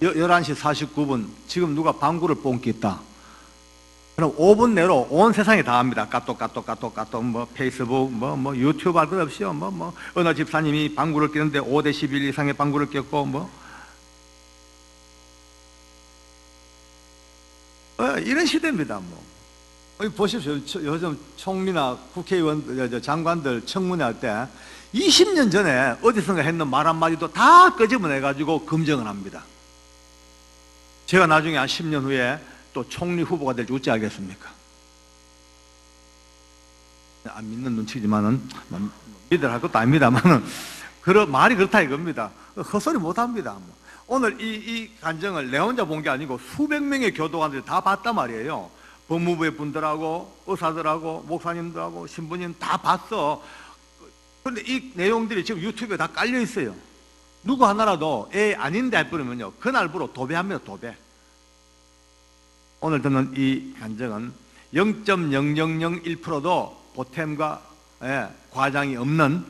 Speaker 1: 11시 49분 지금 누가 방구를 뽕겠다. 그럼 5분 내로 온 세상에 다 합니다. 까똑 뭐 페이스북 뭐 유튜브 할 것 없이요. 뭐 어느 집사님이 방구를 끼는데 5대11 이상의 방구를 꼈고 뭐 이런 시대입니다. 뭐 여기 보십시오. 요즘 총리나 국회의원 장관들 청문회 할 때 20년 전에 어디선가 했는 말 한마디도 다 끄집어내 가지고 검증을 합니다. 제가 나중에 한 10년 후에 또 총리 후보가 될지 어찌 알겠습니까? 안 믿는 눈치지만은 믿으라 할 것도 아닙니다만은 그런 말이 그렇다 이겁니다. 헛소리 못 합니다. 오늘 이 간증을 내 혼자 본 게 아니고 수백 명의 교도관들이 다 봤단 말이에요. 법무부의 분들하고 의사들하고 목사님들하고 신부님 다 봤어. 그런데 이 내용들이 지금 유튜브에 다 깔려 있어요. 누구 하나라도 아닌데 할 뻔하면요 그날부로 도배합니다. 도배. 오늘 듣는 이 간증은 0.0001%도 보탬과 과장이 없는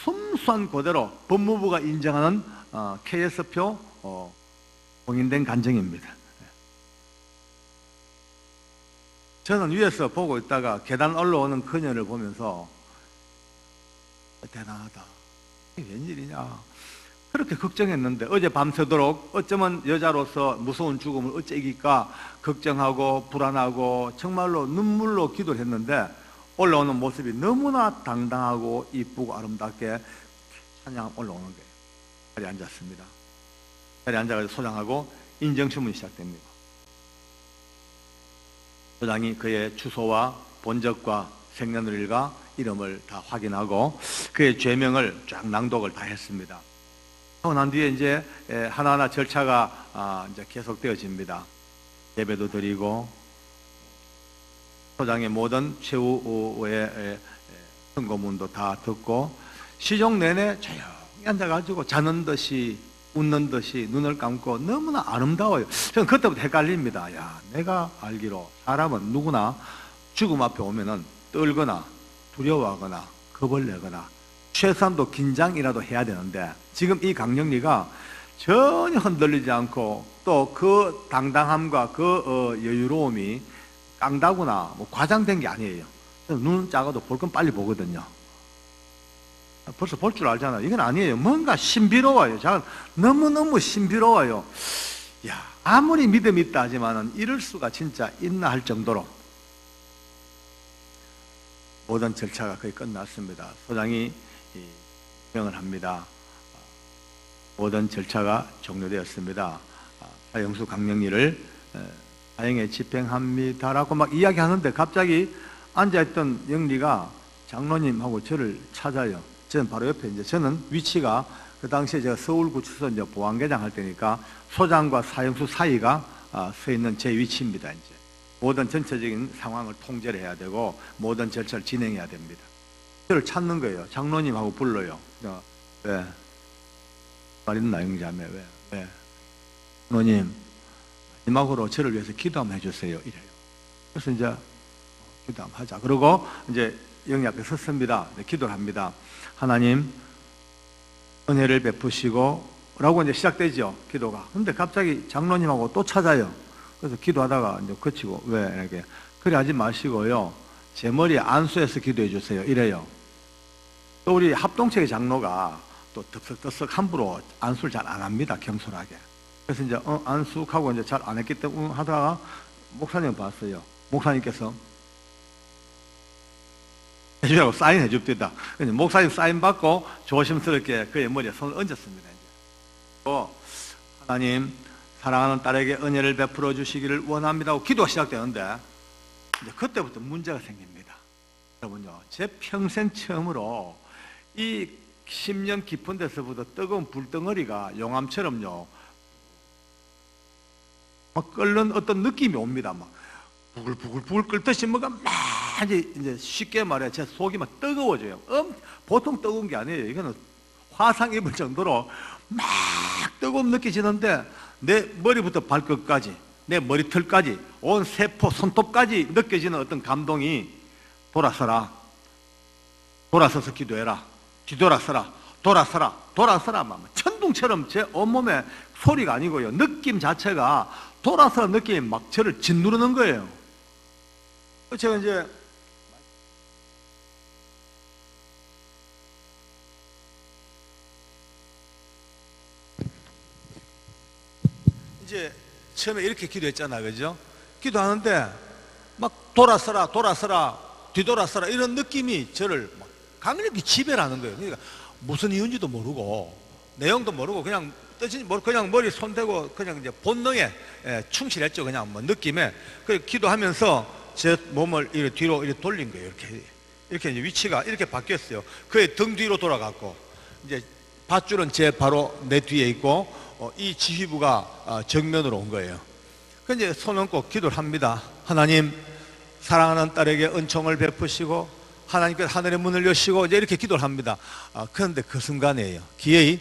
Speaker 1: 순수한 그대로 법무부가 인정하는 KS표 공인된 간증입니다. 저는 위에서 보고 있다가 계단 올라오는 그녀를 보면서 대단하다. 이게 웬일이냐. 그렇게 걱정했는데 어제 밤새도록 어쩌면 여자로서 무서운 죽음을 어째 이길까 걱정하고 불안하고 정말로 눈물로 기도를 했는데 올라오는 모습이 너무나 당당하고 이쁘고 아름답게 찬양 올라오는 거예요. 자리에 앉았습니다. 자리에 앉아서 소장하고 인정신문이 시작됩니다. 소장이 그의 주소와 본적과 생년월일과 이름을 다 확인하고 그의 죄명을 쫙 낭독을 다 했습니다. 하고 난 뒤에 이제 하나하나 절차가 이제 계속되어집니다. 예배도 드리고 소장의 모든 최후의 선고문도 다 듣고 시종 내내 조용히 앉아가지고 자는 듯이 웃는 듯이 눈을 감고 너무나 아름다워요. 저는 그때부터 헷갈립니다. 야, 내가 알기로 사람은 누구나 죽음 앞에 오면은 떨거나 두려워하거나 겁을 내거나 최소한도 긴장이라도 해야 되는데 지금 이 강령리가 전혀 흔들리지 않고 또 그 당당함과 그 여유로움이 깡다구나 뭐 과장된 게 아니에요. 눈은 작아도 볼 건 빨리 보거든요. 벌써 볼 줄 알잖아요. 이건 아니에요. 뭔가 신비로워요. 너무너무 신비로워요. 야, 아무리 믿음이 있다 하지만은 이럴 수가 진짜 있나 할 정도로 모든 절차가 거의 끝났습니다. 소장이 명을 합니다. 모든 절차가 종료되었습니다. 사형수 강령리를 사형에 집행합니다라고 막 이야기하는데 갑자기 앉아있던 영리가 장로님하고 저를 찾아요. 저는 바로 옆에 이제 저는 위치가 그 당시에 제가 서울구치소 이제 보안계장 할 때니까 소장과 사형수 사이가 서 있는 제 위치입니다. 이제 모든 전체적인 상황을 통제를 해야 되고 모든 절차를 진행해야 됩니다. 저를 찾는 거예요. 장로님하고 불러요. 왜? 말 있나 영자매 왜? 장로님 마지막으로 저를 위해서 기도 한번 해주세요. 이래요. 그래서 이제 기도 한번 하자. 그러고 이제 영리 앞에 섰습니다. 네, 기도를 합니다. 하나님 은혜를 베푸시고 라고 이제 시작되죠. 기도가. 근데 갑자기 장로님하고 또 찾아요. 그래서 기도하다가 이제 그치고 왜 이렇게 그래 하지 마시고요. 제 머리에 안수해서 기도해 주세요. 이래요. 또 우리 합동체의 장로가 또 덥석덥석 함부로 안수를 잘 안 합니다. 경솔하게. 그래서 이제 안수하고 이제 잘 안 했기 때문에 하다가 목사님 봤어요. 목사님께서 해주라고 사인해 줍니다. 목사님 사인 받고 조심스럽게 그의 머리에 손을 얹었습니다. 이제. 하나님 사랑하는 딸에게 은혜를 베풀어 주시기를 원합니다 하고 기도가 시작되는데 이제 그때부터 문제가 생깁니다. 여러분요, 제 평생 처음으로 이 10년 깊은 데서부터 뜨거운 불덩어리가 용암처럼요 막 끓는 어떤 느낌이 옵니다. 막 부글부글 끓듯이 뭐가 막 이제 쉽게 말해 제 속이 막 뜨거워져요. 보통 뜨거운 게 아니에요. 이거는 화상 입을 정도로 막 뜨거움 느껴지는데 내 머리부터 발끝까지 내 머리털까지 온 세포 손톱까지 느껴지는 어떤 감동이 돌아서라, 돌아서서 기도해라, 뒤돌아서라, 돌아서라 막 천둥처럼 제 온몸에 소리가 아니고요 느낌 자체가 돌아서는 느낌이 막 저를 짓누르는 거예요. 제가 이제 처음에 이렇게 기도했잖아요. 그죠? 기도하는데 막 돌아서라 뒤돌아서라 이런 느낌이 저를 막 강력히 지배를 하는 거예요. 그러니까 무슨 이유인지도 모르고 내용도 모르고 그냥 뜻인지 모르고 그냥 머리 손대고 그냥 이제 본능에 충실했죠. 그냥 뭐 느낌에. 그래 기도하면서 제 몸을 이렇게 뒤로 이렇게 돌린 거예요. 이렇게 이렇게 이제 위치가 이렇게 바뀌었어요. 그의 등 뒤로 돌아갔고, 이제 밧줄은 제 바로 내 뒤에 있고, 이 지휘부가 정면으로 온 거예요. 그 이제 손 얹고 기도를 합니다. 하나님, 사랑하는 딸에게 은총을 베푸시고 하나님께서 하늘의 문을 여시고, 이제 이렇게 기도를 합니다. 그런데 그 순간에요, 기어이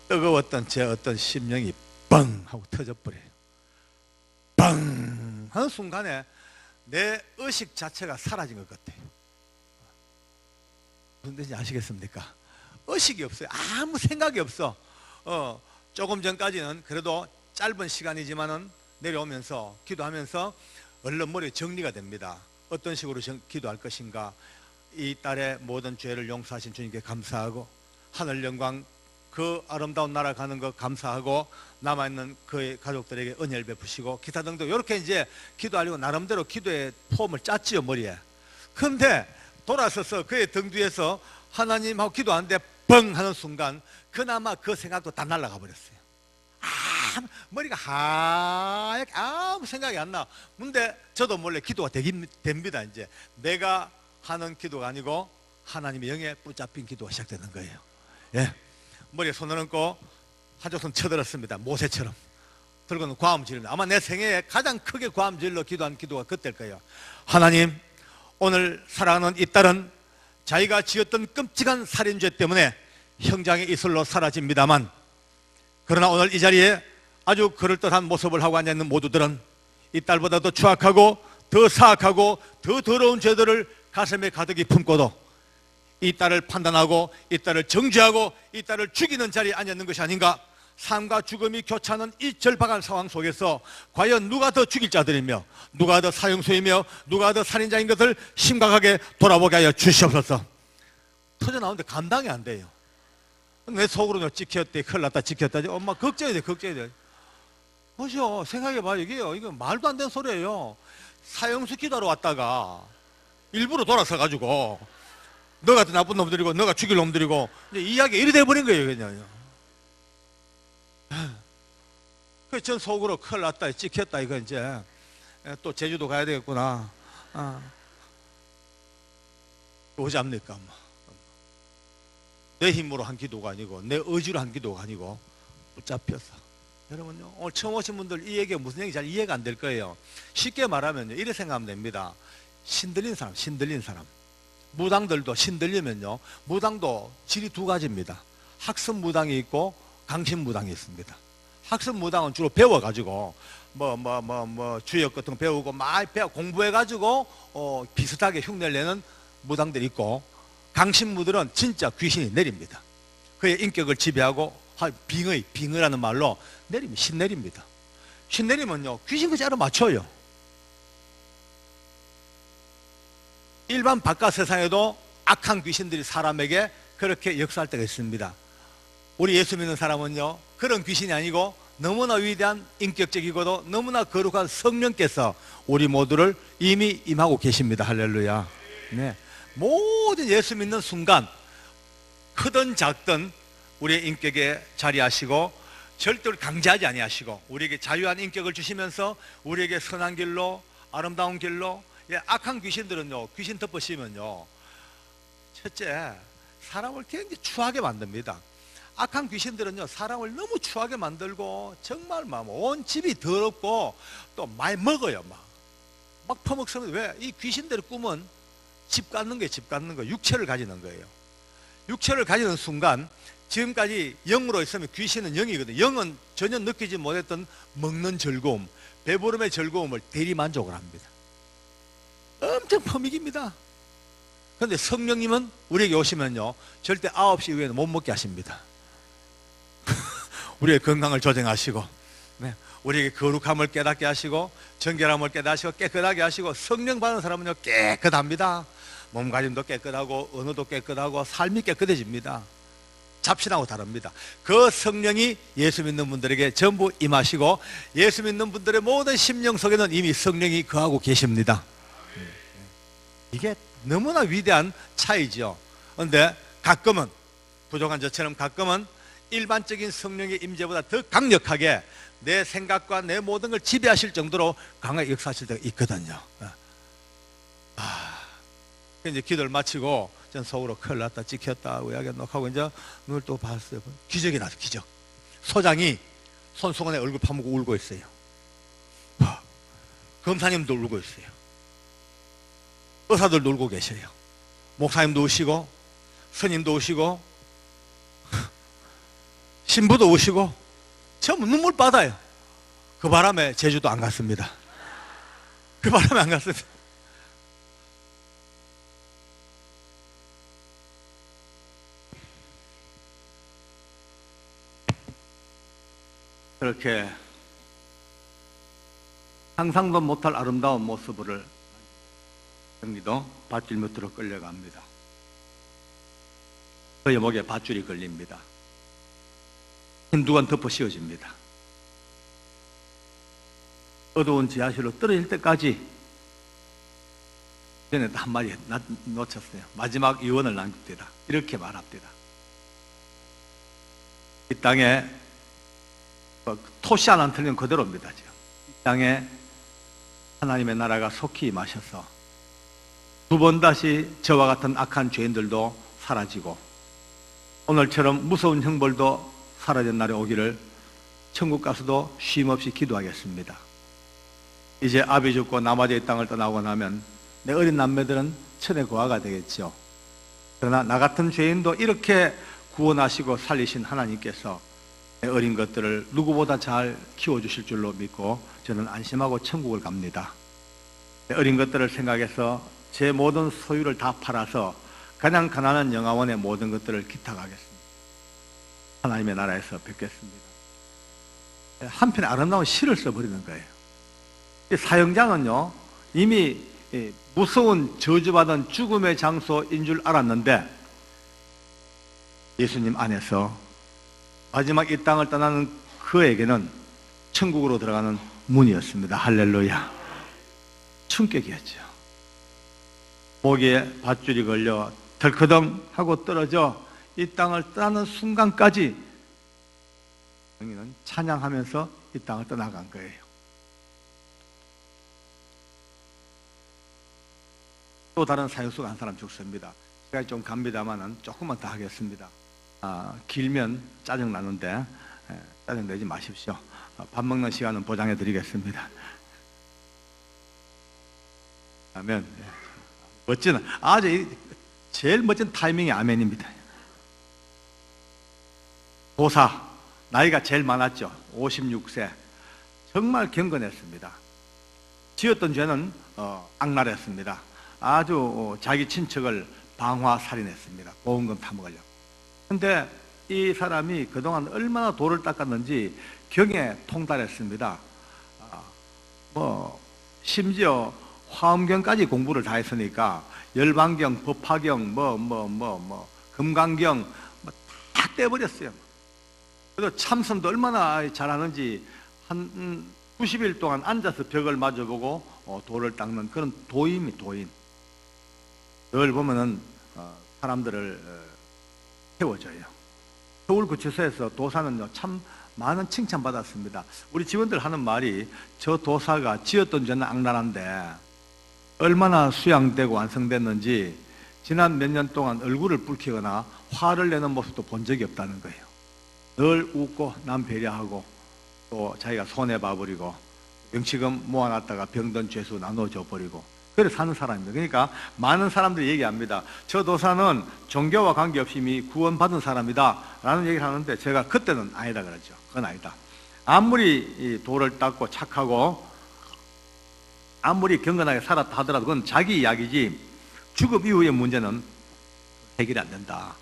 Speaker 1: 뜨거웠던 제 어떤 심령이 뻥 하고 터져버려요. 뻥 하는 순간에 내 의식 자체가 사라진 것 같아요. 무슨 뜻인지 아시겠습니까? 의식이 없어요. 아무 생각이 없어. 조금 전까지는 그래도 짧은 시간이지만은 내려오면서 기도하면서 얼른 머리에 정리가 됩니다. 어떤 식으로 기도할 것인가. 이 딸의 모든 죄를 용서하신 주님께 감사하고, 하늘 영광 그 아름다운 나라 가는 거 감사하고, 남아있는 그의 가족들에게 은혜를 베푸시고, 기타 등등 이렇게 이제 기도하려고 나름대로 기도의 폼을 짰지요, 머리에. 그런데 돌아서서 그의 등 뒤에서 하나님하고 기도하는데 뻥 하는 순간 그나마 그 생각도 다 날아가 버렸어요. 머리가 하얗게 아무 생각이 안 나. 근데 저도 몰래 기도가 됩니다. 이제 내가 하는 기도가 아니고 하나님의 영에 붙잡힌 기도가 시작되는 거예요. 예. 머리에 손을 얹고 한쪽 손 쳐들었습니다. 모세처럼 들고는 과음 지릅니다. 아마 내 생애에 가장 크게 과음 질러 기도한 기도가 그때일 거예요. 하나님, 오늘 사랑하는 이 딸은 자기가 지었던 끔찍한 살인죄 때문에 형장의 이슬로 사라집니다만, 그러나 오늘 이 자리에 아주 그럴듯한 모습을 하고 앉아있는 모두들은 이 딸보다 더 추악하고 더 사악하고 더 더러운 죄들을 가슴에 가득히 품고도 이 딸을 판단하고 이 딸을 정죄하고 이 딸을 죽이는 자리에 앉아있는 것이 아닌가. 삶과 죽음이 교차하는 이 절박한 상황 속에서 과연 누가 더 죽일 자들이며 누가 더 사형수이며 누가 더 살인자인 것을 심각하게 돌아보게 하여 주시옵소서. 터져나오는데 감당이 안 돼요. 내 속으로 찍혔대, 큰일 났다, 찍혔다. 엄마 걱정이 돼, 걱정이 돼. 보시오, 생각해봐요. 이거 말도 안 되는 소리예요. 사형수 기도하러 왔다가 일부러 돌아서가지고 너 같은 나쁜 놈들이고 너가 죽일 놈들이고 이제 이야기가 이리 돼버린 거예요, 그냥. 그래서 전 속으로 큰일 났다, 찍혔다, 이거 이제 또 제주도 가야 되겠구나. 오잡니까? 내 힘으로 한 기도가 아니고 내 의지로 한 기도가 아니고 붙잡혔어. 여러분요, 오늘 처음 오신 분들 이 얘기가 무슨 얘기인지 잘 이해가 안 될 거예요. 쉽게 말하면요, 이렇게 생각하면 됩니다. 신들린 사람, 신들린 사람. 무당들도 신들리면요, 무당도 질이 두 가지입니다. 학습 무당이 있고 강신 무당이 있습니다. 학습 무당은 주로 배워가지고 주역 같은 거 배우고 많이 공부해가지고 비슷하게 흉내를 내는 무당들이 있고, 강신무들은 진짜 귀신이 내립니다. 그의 인격을 지배하고 빙의라는 말로 내리면 신내립니다. 신내리면요, 귀신까지 알아맞혀요. 일반 바깥 세상에도 악한 귀신들이 사람에게 그렇게 역사할 때가 있습니다. 우리 예수 믿는 사람은요, 그런 귀신이 아니고 너무나 위대한 인격적이고도 너무나 거룩한 성령께서 우리 모두를 이미 임하고 계십니다. 할렐루야. 네. 모든 예수 믿는 순간 크든 작든 우리의 인격에 자리하시고 절대로 강제하지 아니하시고 우리에게 자유한 인격을 주시면서 우리에게 선한 길로, 아름다운 길로. 악한 귀신들은요, 귀신 덮어씌우면요, 첫째, 사람을 굉장히 추하게 만듭니다. 악한 귀신들은요, 사람을 너무 추하게 만들고 정말 온 집이 더럽고 또 많이 먹어요. 막 퍼먹습니다. 왜? 이 귀신들의 꿈은 집 갖는 거예요. 집 갖는 거. 육체를 가지는 거예요. 육체를 가지는 순간 지금까지 영으로 있으면 귀신은 영이거든요. 영은 전혀 느끼지 못했던 먹는 즐거움, 배부름의 즐거움을 대리만족을 합니다. 엄청 퍼믹입니다. 그런데 성령님은 우리에게 오시면요, 절대 9시 이후에는 못 먹게 하십니다. 우리의 건강을 조정하시고, 네, 우리에게 거룩함을 깨닫게 하시고 정결함을 깨닫으시고 깨끗하게 하시고, 성령 받는 사람은요 깨끗합니다. 몸가짐도 깨끗하고 언어도 깨끗하고 삶이 깨끗해집니다. 잡신하고 다릅니다. 그 성령이 예수 믿는 분들에게 전부 임하시고 예수 믿는 분들의 모든 심령 속에는 이미 성령이 거하고 계십니다. 이게 너무나 위대한 차이죠. 그런데 가끔은, 부족한 저처럼 가끔은 일반적인 성령의 임재보다 더 강력하게 내 생각과 내 모든 걸 지배하실 정도로 강하게 역사하실 때가 있거든요. 이제 기도를 마치고 전 속으로 큰일 났다, 찍혔다, 의학에 녹하고 이제 눈을 또 봤어요. 기적이 나서 기적. 소장이 손수건에 얼굴 파묻고 울고 있어요. 검사님도 울고 있어요. 의사들도 울고 계셔요. 목사님도 오시고 스님도 오시고 신부도 오시고 전부 눈물 받아요. 그 바람에 제주도 안 갔습니다. 그 바람에 안 갔습니다. 그렇게 상상도 못할 아름다운 모습을 경기도 밧줄 밑으로 끌려갑니다. 그의 목에 밧줄이 걸립니다. 흰두건 덮어 씌워집니다. 어두운 지하실로 떨어질 때까지 전에 한마디 놓쳤어요. 마지막 유언을 남깁니다. 이렇게 말합니다. 이 땅에 토시 하나 틀리면 그대로입니다. 지금. 이 땅에 하나님의 나라가 속히 임하셔서 두 번 다시 저와 같은 악한 죄인들도 사라지고 오늘처럼 무서운 형벌도 사라진 날이 오기를 천국 가서도 쉼없이 기도하겠습니다. 이제 아비 죽고 남아제 땅을 떠나고 나면 내 어린 남매들은 천의 고아가 되겠죠. 그러나 나 같은 죄인도 이렇게 구원하시고 살리신 하나님께서 내 어린 것들을 누구보다 잘 키워주실 줄로 믿고 저는 안심하고 천국을 갑니다. 내 어린 것들을 생각해서 제 모든 소유를 다 팔아서 가장 가난한 영화원의 모든 것들을 기탁하겠습니다. 하나님의 나라에서 뵙겠습니다. 한편의 아름다운 시를 써버리는 거예요. 사형장은요 이미 무서운 저주받은 죽음의 장소인 줄 알았는데 예수님 안에서 마지막 이 땅을 떠나는 그에게는 천국으로 들어가는 문이었습니다. 할렐루야. 충격이었죠. 목에 밧줄이 걸려 덜커덩 하고 떨어져 이 땅을 떠나는 순간까지 영인은 찬양하면서 이 땅을 떠나간 거예요. 또 다른 사형수가 한 사람 죽습니다. 시간이 좀 갑니다만 조금만 더 하겠습니다. 길면 짜증 나는데 짜증 내지 마십시오. 밥 먹는 시간은 보장해 드리겠습니다. 아멘. 멋진, 아주 제일 멋진 타이밍이 아멘입니다. 도사, 나이가 제일 많았죠. 56세. 정말 경건했습니다. 지었던 죄는 악랄했습니다. 아주 자기 친척을 방화살인했습니다. 보험금 타먹으려고. 근데 이 사람이 그동안 얼마나 도를 닦았는지 경에 통달했습니다. 심지어 화엄경까지 공부를 다 했으니까 열반경, 법화경, 금강경 다 떼버렸어요. 그래서 참선도 얼마나 잘하는지 한 90일 동안 앉아서 벽을 마주보고 도를 닦는 그런 도인이 도인. 늘 보면은 사람들을 태워줘요. 서울구치소에서 도사는요 참 많은 칭찬받았습니다. 우리 직원들 하는 말이 저 도사가 지었던 죄는 악랄한데 얼마나 수양되고 완성됐는지 지난 몇 년 동안 얼굴을 붉히거나 화를 내는 모습도 본 적이 없다는 거예요. 늘 웃고 남 배려하고 또 자기가 손해봐버리고 명치금 모아놨다가 병든 죄수 나눠줘 버리고 그래 사는 사람입니다. 그러니까 많은 사람들이 얘기합니다. 저 도사는 종교와 관계없이 이미 구원받은 사람이다 라는 얘기를 하는데 제가 그때는 아니다 그러죠. 그건 아니다. 아무리 이 도를 닦고 착하고 아무리 경건하게 살았다 하더라도 그건 자기 이야기지 죽음 이후의 문제는 해결이 안 된다.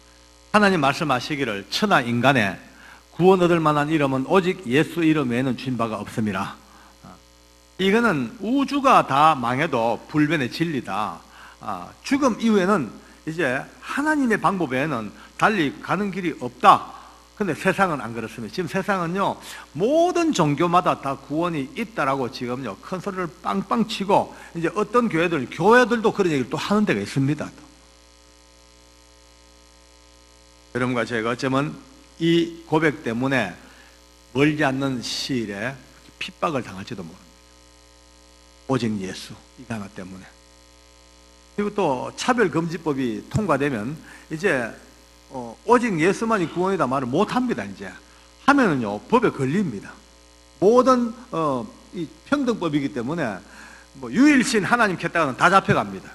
Speaker 1: 하나님 말씀하시기를 천하 인간에 구원 얻을 만한 이름은 오직 예수 이름 외에는 주신 바가 없습니다. 이거는 우주가 다 망해도 불변의 진리다. 죽음 이후에는 이제 하나님의 방법 외에는 달리 가는 길이 없다. 근데 세상은 안 그렇습니다. 지금 세상은요 모든 종교마다 다 구원이 있다라고 지금요 큰 소리를 빵빵 치고 이제 어떤 교회들도 그런 얘기를 또 하는 데가 있습니다. 여러분과 제가 어쩌면 이 고백 때문에 멀지 않는 시일에 핍박을 당할지도 모릅니다. 오직 예수 이거 하나 때문에 그리고 또 차별금지법이 통과되면 이제 오직 예수만이 구원이다 말을 못합니다. 이제 하면은요 법에 걸립니다. 모든 이 평등법이기 때문에 뭐 유일신 하나님 켰다가는 다 잡혀갑니다.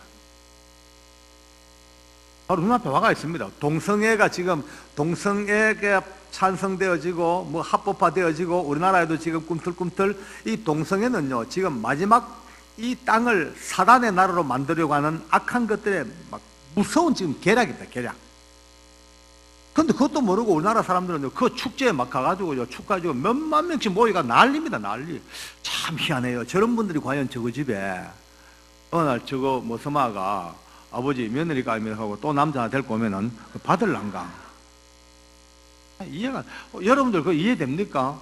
Speaker 1: 바로 눈앞에 와가 있습니다. 동성애가 지금 동성애가 찬성되어지고 뭐 합법화되어지고 우리나라에도 지금 꿈틀꿈틀 이 동성애는요 지금 마지막 이 땅을 사단의 나라로 만들려고 하는 악한 것들의 막 무서운 지금 계략입니다. 계략. 근데 그것도 모르고 우리나라 사람들은 그 축제에 막 가가지고 축가지고 몇만 명씩 모이가 난리입니다. 난리. 참 희한해요. 저런 분들이 과연 저거 집에 어느 날 저거 뭐 서마가 아버지 며느리가 아니면 하고 또 남자 데리고 오면은 받을란가? 이해가 여러분들 그거 이해됩니까?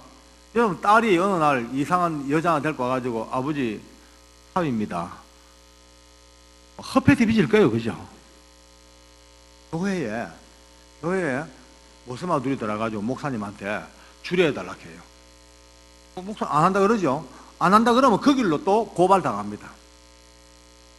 Speaker 1: 여러분 딸이 어느 날 이상한 여자 데리고 와가지고 아버지 사위입니다. 허패티 빚을 거예요, 그죠? 교회에 모스마 둘이 들어가지고 목사님한테 주례해달라 해요. 목사 안 한다 그러죠? 안 한다 그러면 그 길로 또 고발당합니다.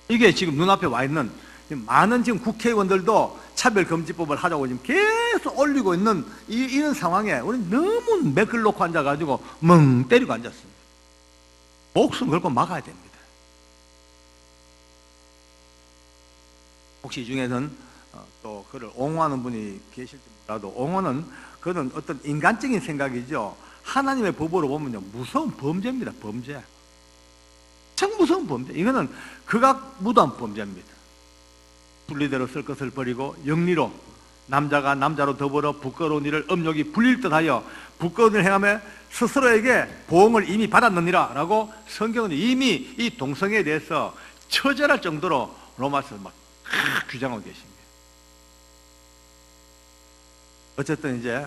Speaker 1: 이게 지금 눈앞에 와 있는 많은 지금 국회의원들도 차별금지법을 하자고 지금 계속 올리고 있는 이런 상황에 우리는 너무 맥을 놓고 앉아가지고 멍 때리고 앉았습니다. 목숨 걸고 막아야 됩니다. 혹시 이 중에는 또 그를 옹호하는 분이 계실지 몰라도 옹호는 그는 어떤 인간적인 생각이죠. 하나님의 법으로 보면요 무서운 범죄입니다. 범죄. 참 무서운 범죄. 이거는 극악무도한 범죄입니다. 분리대로 쓸 것을 버리고 영리로 남자가 남자로 더불어 부끄러운 일을 음욕이 불릴 듯하여 부끄러운 일을 행하며 스스로에게 보응을 이미 받았느니라 라고 성경은 이미 이 동성애에 대해서 처절할 정도로 로마서 막 규정하고 계십니다. 어쨌든 이제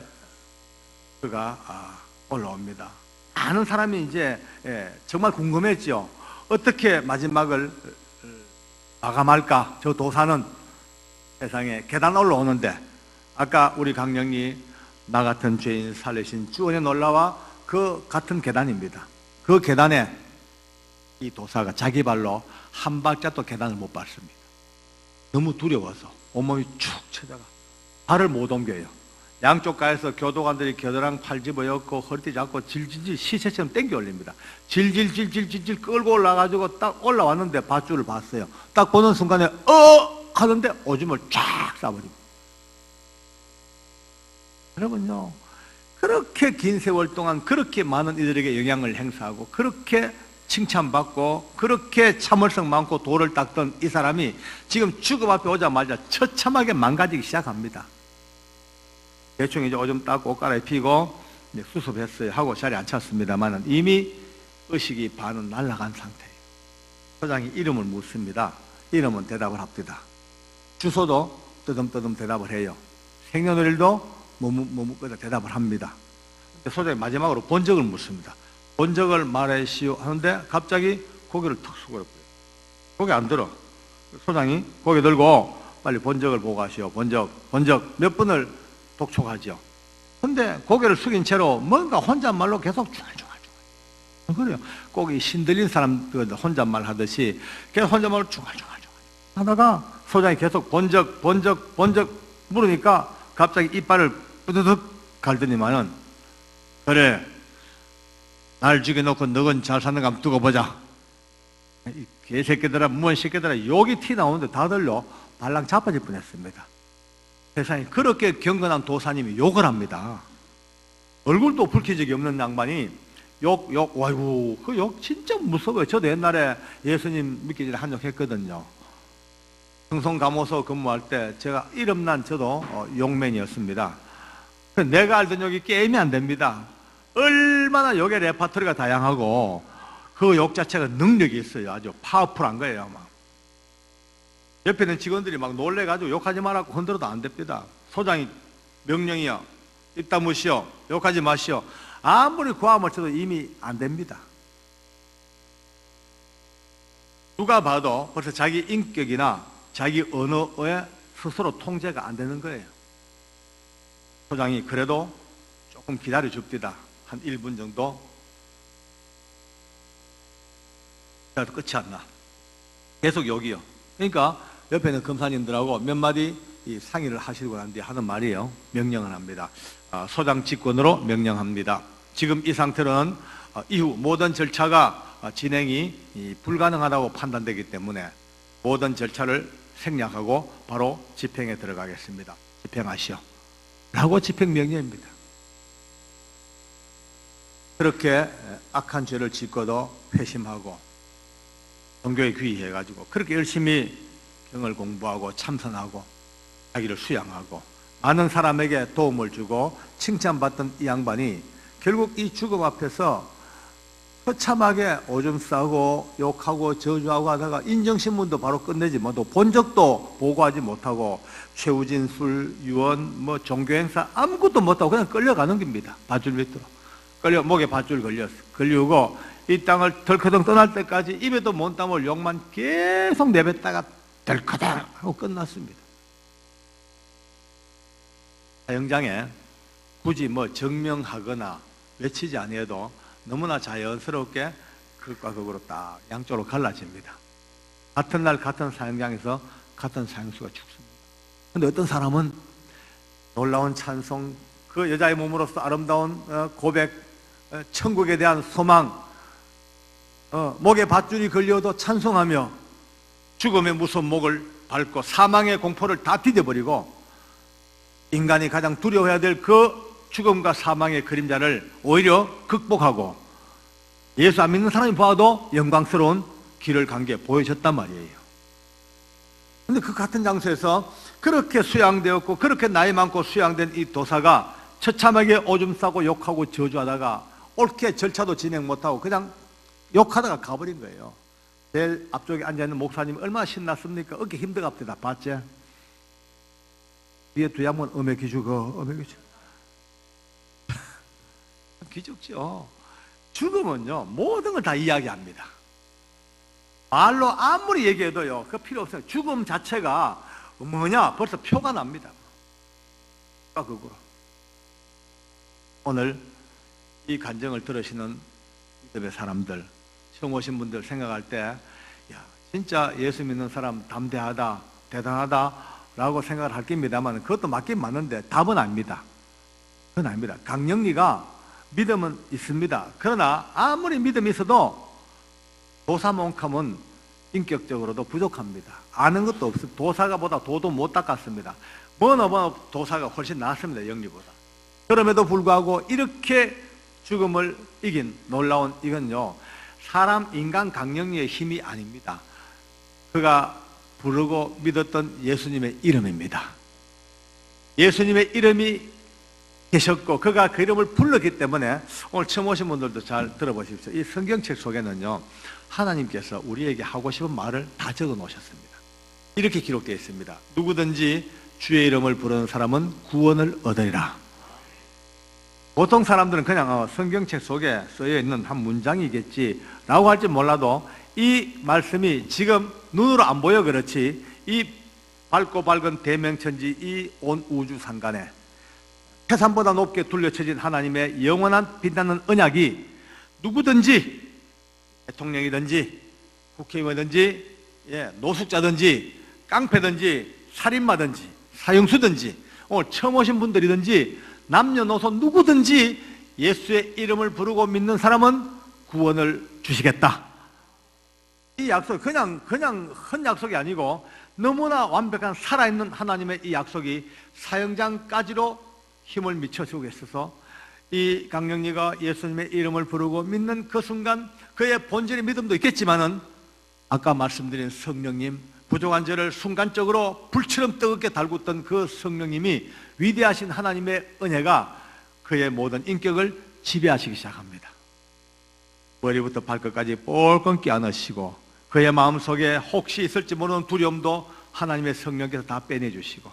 Speaker 1: 그가 올라옵니다. 많은 사람이 이제 정말 궁금했죠. 어떻게 마지막을 마감할까? 저 도사는 세상에 계단 올라오는데 아까 우리 강령이 나 같은 죄인 살리신 주 은혜 놀라와 그 같은 계단입니다. 그 계단에 이 도사가 자기 발로 한 발짝도 계단을 못 밟습니다. 너무 두려워서 온몸이 축 처져가 발을 못 옮겨요. 양쪽 가에서 교도관들이 겨드랑 팔 집어였고 허리띠 잡고 질질질 시체처럼 땡겨 올립니다. 질질질질질질 끌고 올라가지고 딱 올라왔는데 밧줄을 봤어요. 딱 보는 순간에 하는데 오줌을 쫙 싸버립니다. 여러분요 그렇게 긴 세월 동안 그렇게 많은 이들에게 영향을 행사하고 그렇게 칭찬받고 그렇게 참을성 많고 도를 닦던 이 사람이 지금 죽음 앞에 오자마자 처참하게 망가지기 시작합니다. 대충 이제 오줌 닦고 옷 갈아입히고 수습했어요 하고 자리에 앉혔습니다만 이미 의식이 반은 날아간 상태예요. 소장이 이름을 묻습니다. 이름은 대답을 합니다. 주소도 뜨듬뜨듬 대답을 해요. 생년월일도 뭐뭐뭐뭐 대답을 합니다. 소장이 마지막으로 본적을 묻습니다. 본적을 말하시오 하는데 갑자기 고개를 탁 숙여요. 고개 안 들어. 소장이 고개 들고 빨리 본적을 보고 가시오. 본적 몇 분을 독촉하죠. 근데 고개를 숙인 채로 뭔가 혼잣말로 계속 중얼중얼 그래요. 꼭 이 신들린 사람 혼잣말 하듯이 계속 혼잣말로 중얼중얼 하다가 소장이 계속 본적 물으니까 갑자기 이빨을 뿌드득 갈더니만은 그래 날 죽여놓고 너건 잘 사는가 한번 두고 보자. 이 개새끼들아 무언 새끼들아 욕이 티 나오는데 다들로 발랑 자빠질 뻔했습니다. 세상에 그렇게 경건한 도사님이 욕을 합니다. 얼굴도 붉힌 적이 없는 양반이 와이고 그 욕 진짜 무서워요. 저도 옛날에 예수님 믿기 전에 한 적 했거든요. 성송감호소 근무할 때 제가 이름난 저도 욕맨이었습니다. 내가 알던 욕이 게임이 안 됩니다. 얼마나 욕의 레파토리가 다양하고 그 욕 자체가 능력이 있어요. 아주 파워풀한 거예요. 아마 옆에 있는 직원들이 막 놀래가지고 욕하지 말라고 흔들어도 안 됩니다. 소장이 명령이요. 입 다무시오. 욕하지 마시오. 아무리 고함을 쳐도 이미 안 됩니다. 누가 봐도 벌써 자기 인격이나 자기 언어에 스스로 통제가 안 되는 거예요. 소장이 그래도 조금 기다려 줍니다. 한 1분 정도. 그래도 끝이 안 나. 계속 욕이요. 그러니까 옆에 있는 검사님들하고 몇 마디 이 상의를 하시고 난 뒤에 하는 말이에요. 명령을 합니다. 소장 직권으로 명령합니다. 지금 이 상태로는 이후 모든 절차가 진행이 불가능하다고 판단되기 때문에 모든 절차를 생략하고 바로 집행에 들어가겠습니다. 집행하시오 라고 집행명령입니다. 그렇게 악한 죄를 짓고도 회심하고 종교에 귀의해가지고 그렇게 열심히 경을 공부하고 참선하고 자기를 수양하고 많은 사람에게 도움을 주고 칭찬받던 이 양반이 결국 이 죽음 앞에서 처참하게 오줌 싸고 욕하고 저주하고 하다가 인정신문도 바로 끝내지 못하고 본 적도 보고하지 못하고 최우진술, 유언, 종교행사 아무것도 못하고 그냥 끌려가는 겁니다. 밧줄 밑으로 목에 밧줄 걸리고 이 땅을 덜커덩 떠날 때까지 입에도 못 담을 욕만 계속 내뱉다가 덜커덩 하고 끝났습니다. 사형장에 굳이 증명하거나 외치지 아니해도 너무나 자연스럽게 극과 극으로 딱 양쪽으로 갈라집니다. 같은 날 같은 사형장에서 같은 사형수가 죽습니다. 그런데 어떤 사람은 놀라운 찬송, 그 여자의 몸으로서 아름다운 고백, 천국에 대한 소망, 목에 밧줄이 걸려도 찬송하며 죽음의 무서운 목을 밟고 사망의 공포를 다 디뎌버리고 인간이 가장 두려워해야 될 그 죽음과 사망의 그림자를 오히려 극복하고 예수 안 믿는 사람이 봐도 영광스러운 길을 간 게 보여졌단 말이에요. 그런데 그 같은 장소에서 그렇게 수양되었고 그렇게 나이 많고 수양된 이 도사가 처참하게 오줌 싸고 욕하고 저주하다가 옳게 절차도 진행 못하고 그냥 욕하다가 가버린 거예요. 제일 앞쪽에 앉아있는 목사님이 얼마나 신났습니까? 어깨 힘들갑니다. 봤지? 뒤에 두 양반 음에 기죽어. 기죽죠. 죽음은요 모든 걸 다 이야기합니다. 말로 아무리 얘기해도요 그 필요 없어요. 죽음 자체가 뭐냐 벌써 표가 납니다. 그거로 오늘 이 간증을 들으시는 믿음의 사람들, 처음 오신 분들 생각할 때 야, 진짜 예수 믿는 사람 담대하다, 대단하다 라고 생각을 할 겁니다만 그것도 맞긴 맞는데 답은 아닙니다. 그건 아닙니다. 강령리가 믿음은 있습니다. 그러나 아무리 믿음이 있어도 도사몽kam은 인격적으로도 부족합니다. 아는 것도 없습니다. 도사가보다 도도 못 닦았습니다. 뭐나 도사가 훨씬 낫습니다. 영리보다. 그럼에도 불구하고 이렇게 죽음을 이긴 놀라운 이건요 사람 인간 강령리의 힘이 아닙니다. 그가 부르고 믿었던 예수님의 이름입니다. 예수님의 이름이 계셨고 그가 그 이름을 불렀기 때문에 오늘 처음 오신 분들도 잘 들어보십시오. 이 성경책 속에는요 하나님께서 우리에게 하고 싶은 말을 다 적어 놓으셨습니다. 이렇게 기록되어 있습니다. 누구든지 주의 이름을 부르는 사람은 구원을 얻으리라. 보통 사람들은 그냥 성경책 속에 쓰여 있는 한 문장이겠지 라고 할지 몰라도 이 말씀이 지금 눈으로 안 보여 그렇지 이 밝고 밝은 대명천지 이 온 우주 상간에 태산보다 높게 둘러쳐진 하나님의 영원한 빛나는 언약이 누구든지 대통령이든지 국회의원이든지 노숙자든지 깡패든지 살인마든지 사형수든지 오늘 처음 오신 분들이든지 남녀노소 누구든지 예수의 이름을 부르고 믿는 사람은 구원을 주시겠다. 이 약속 그냥 헌 약속이 아니고 너무나 완벽한 살아있는 하나님의 이 약속이 사형장까지로 힘을 미쳐주고 있어서 이 강령리가 예수님의 이름을 부르고 믿는 그 순간 그의 본질의 믿음도 있겠지만은 아까 말씀드린 성령님 부족한 죄를 순간적으로 불처럼 뜨겁게 달궜던 그 성령님이 위대하신 하나님의 은혜가 그의 모든 인격을 지배하시기 시작합니다. 머리부터 발끝까지 뻘건 껴안으시고 그의 마음속에 혹시 있을지 모르는 두려움도 하나님의 성령께서 다 빼내주시고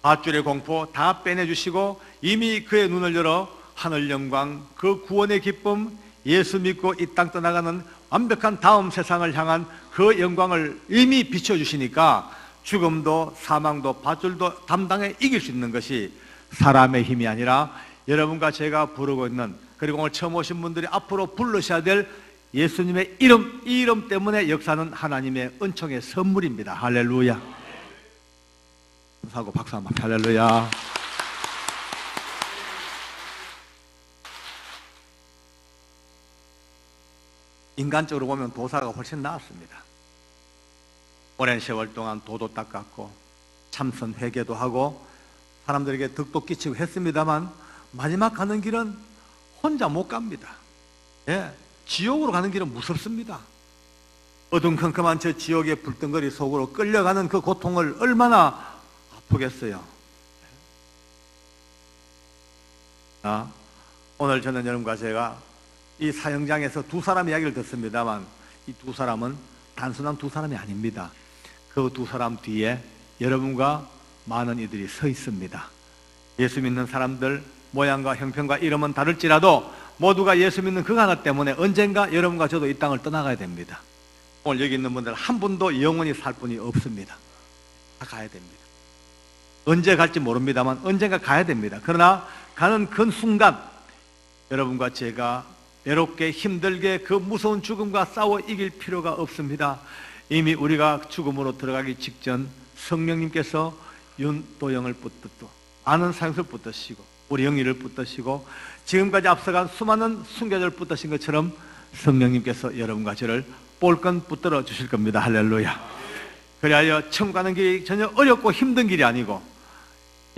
Speaker 1: 밧줄의 공포 다 빼내주시고 이미 그의 눈을 열어 하늘 영광 그 구원의 기쁨 예수 믿고 이 땅 떠나가는 완벽한 다음 세상을 향한 그 영광을 이미 비춰주시니까 죽음도 사망도 밧줄도 담당해 이길 수 있는 것이 사람의 힘이 아니라 여러분과 제가 부르고 있는 그리고 오늘 처음 오신 분들이 앞으로 부르셔야 될 예수님의 이름, 이 이름 때문에 역사는 하나님의 은총의 선물입니다. 할렐루야. 감사하고 박수 한번. 할렐루야. 인간적으로 보면 도사가 훨씬 나았습니다. 오랜 세월 동안 도도 닦았고 참선 회개도 하고 사람들에게 덕도 끼치고 했습니다만 마지막 가는 길은 혼자 못 갑니다. 예, 지옥으로 가는 길은 무섭습니다. 어둠컴컴한 저 지옥의 불덩거리 속으로 끌려가는 그 고통을 얼마나 아프겠어요. 오늘 저는 여러분과 제가 이 사형장에서 두 사람 이야기를 듣습니다만 이 두 사람은 단순한 두 사람이 아닙니다. 그 두 사람 뒤에 여러분과 많은 이들이 서 있습니다. 예수 믿는 사람들 모양과 형편과 이름은 다를지라도 모두가 예수 믿는 그 하나 때문에 언젠가 여러분과 저도 이 땅을 떠나가야 됩니다. 오늘 여기 있는 분들 한 분도 영원히 살 분이 없습니다. 다 가야 됩니다. 언제 갈지 모릅니다만 언젠가 가야 됩니다. 그러나 가는 그 순간 여러분과 제가 외롭게 힘들게 그 무서운 죽음과 싸워 이길 필요가 없습니다. 이미 우리가 죽음으로 들어가기 직전 성령님께서 윤도영을 붙들고 아는 사형수를 붙드시고 우리 영희를 붙드시고 지금까지 앞서간 수많은 순교자를 붙드신 것처럼 성령님께서 여러분과 저를 볼건 붙들어 주실 겁니다. 할렐루야. 그리하여 천국 가는 길이 전혀 어렵고 힘든 길이 아니고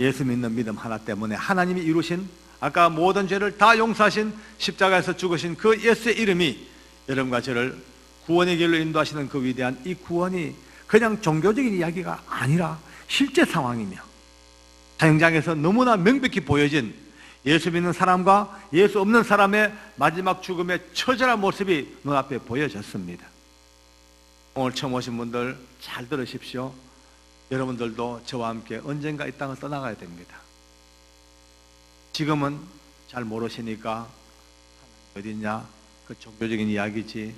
Speaker 1: 예수 믿는 믿음 하나 때문에 하나님이 이루신 아까 모든 죄를 다 용서하신 십자가에서 죽으신 그 예수의 이름이 여러분과 저를 구원의 길로 인도하시는 그 위대한 이 구원이 그냥 종교적인 이야기가 아니라 실제 상황이며 사형장에서 너무나 명백히 보여진 예수 믿는 사람과 예수 없는 사람의 마지막 죽음의 처절한 모습이 눈앞에 보여졌습니다. 오늘 처음 오신 분들 잘 들으십시오. 여러분들도 저와 함께 언젠가 이 땅을 떠나가야 됩니다. 지금은 잘 모르시니까 어디 있냐? 그 종교적인 이야기지,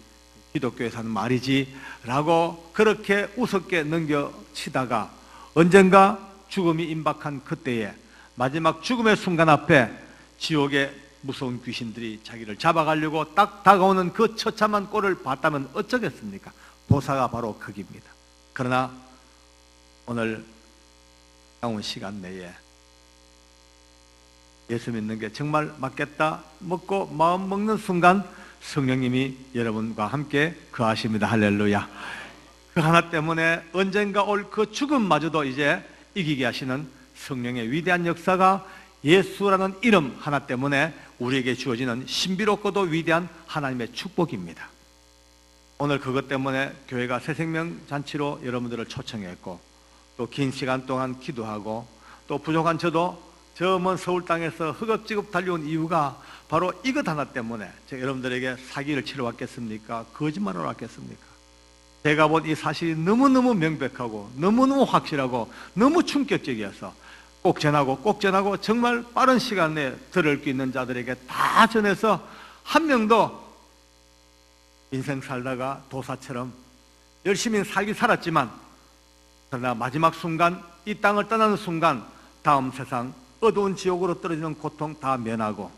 Speaker 1: 기독교에서 하는 말이지 라고 그렇게 우습게 넘겨치다가 언젠가 죽음이 임박한 그때에 마지막 죽음의 순간 앞에 지옥의 무서운 귀신들이 자기를 잡아가려고 딱 다가오는 그 처참한 꼴을 봤다면 어쩌겠습니까? 도사가 바로 그 길입니다. 그러나 오늘 남은 시간 내에 예수 믿는 게 정말 맞겠다 먹고 마음 먹는 순간 성령님이 여러분과 함께 거하십니다. 할렐루야. 그 하나 때문에 언젠가 올 그 죽음마저도 이제 이기게 하시는 성령의 위대한 역사가 예수라는 이름 하나 때문에 우리에게 주어지는 신비롭고도 위대한 하나님의 축복입니다. 오늘 그것 때문에 교회가 새생명 잔치로 여러분들을 초청했고 또 긴 시간 동안 기도하고 또 부족한 저도 저 먼 서울 땅에서 허겁지겁 달려온 이유가 바로 이것 하나 때문에 제가 여러분들에게 사기를 치러 왔겠습니까? 거짓말을 왔겠습니까? 제가 본 이 사실이 너무너무 명백하고 너무너무 확실하고 너무 충격적이어서 꼭 전하고 정말 빠른 시간 내에 들을 수 있는 자들에게 다 전해서 한 명도 인생 살다가 도사처럼 열심히 살긴 살았지만 그러나 마지막 순간 이 땅을 떠나는 순간 다음 세상 어두운 지옥으로 떨어지는 고통 다 면하고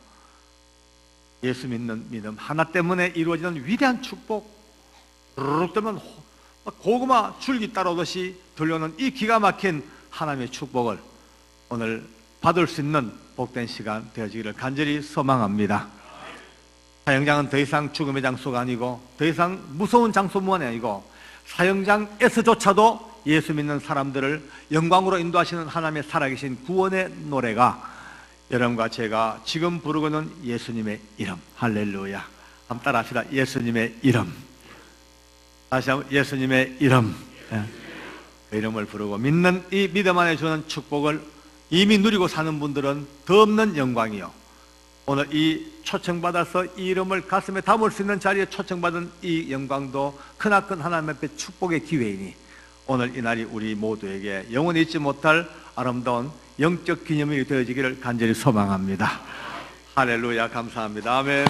Speaker 1: 예수 믿는 믿음 하나 때문에 이루어지는 위대한 축복 르륵 뜨면 고구마 줄기 따라오듯이 들려오는 이 기가 막힌 하나님의 축복을 오늘 받을 수 있는 복된 시간 되어지기를 간절히 소망합니다. 사형장은 더 이상 죽음의 장소가 아니고 더 이상 무서운 장소만이 아니고 사형장에서조차도 예수 믿는 사람들을 영광으로 인도하시는 하나님의 살아계신 구원의 노래가 여러분과 제가 지금 부르고는 예수님의 이름. 할렐루야. 한번 따라 합시다. 예수님의 이름. 다시 한번 예수님의 이름. 그 이름을 부르고 믿는 이 믿음 안에 주는 축복을 이미 누리고 사는 분들은 더 없는 영광이요. 오늘 이 초청받아서 이 이름을 가슴에 담을 수 있는 자리에 초청받은 이 영광도 크나큰 하나님 앞에 축복의 기회이니 오늘 이 날이 우리 모두에게 영원히 잊지 못할 아름다운 영적 기념이 되어지기를 간절히 소망합니다. 할렐루야. 감사합니다. 아멘.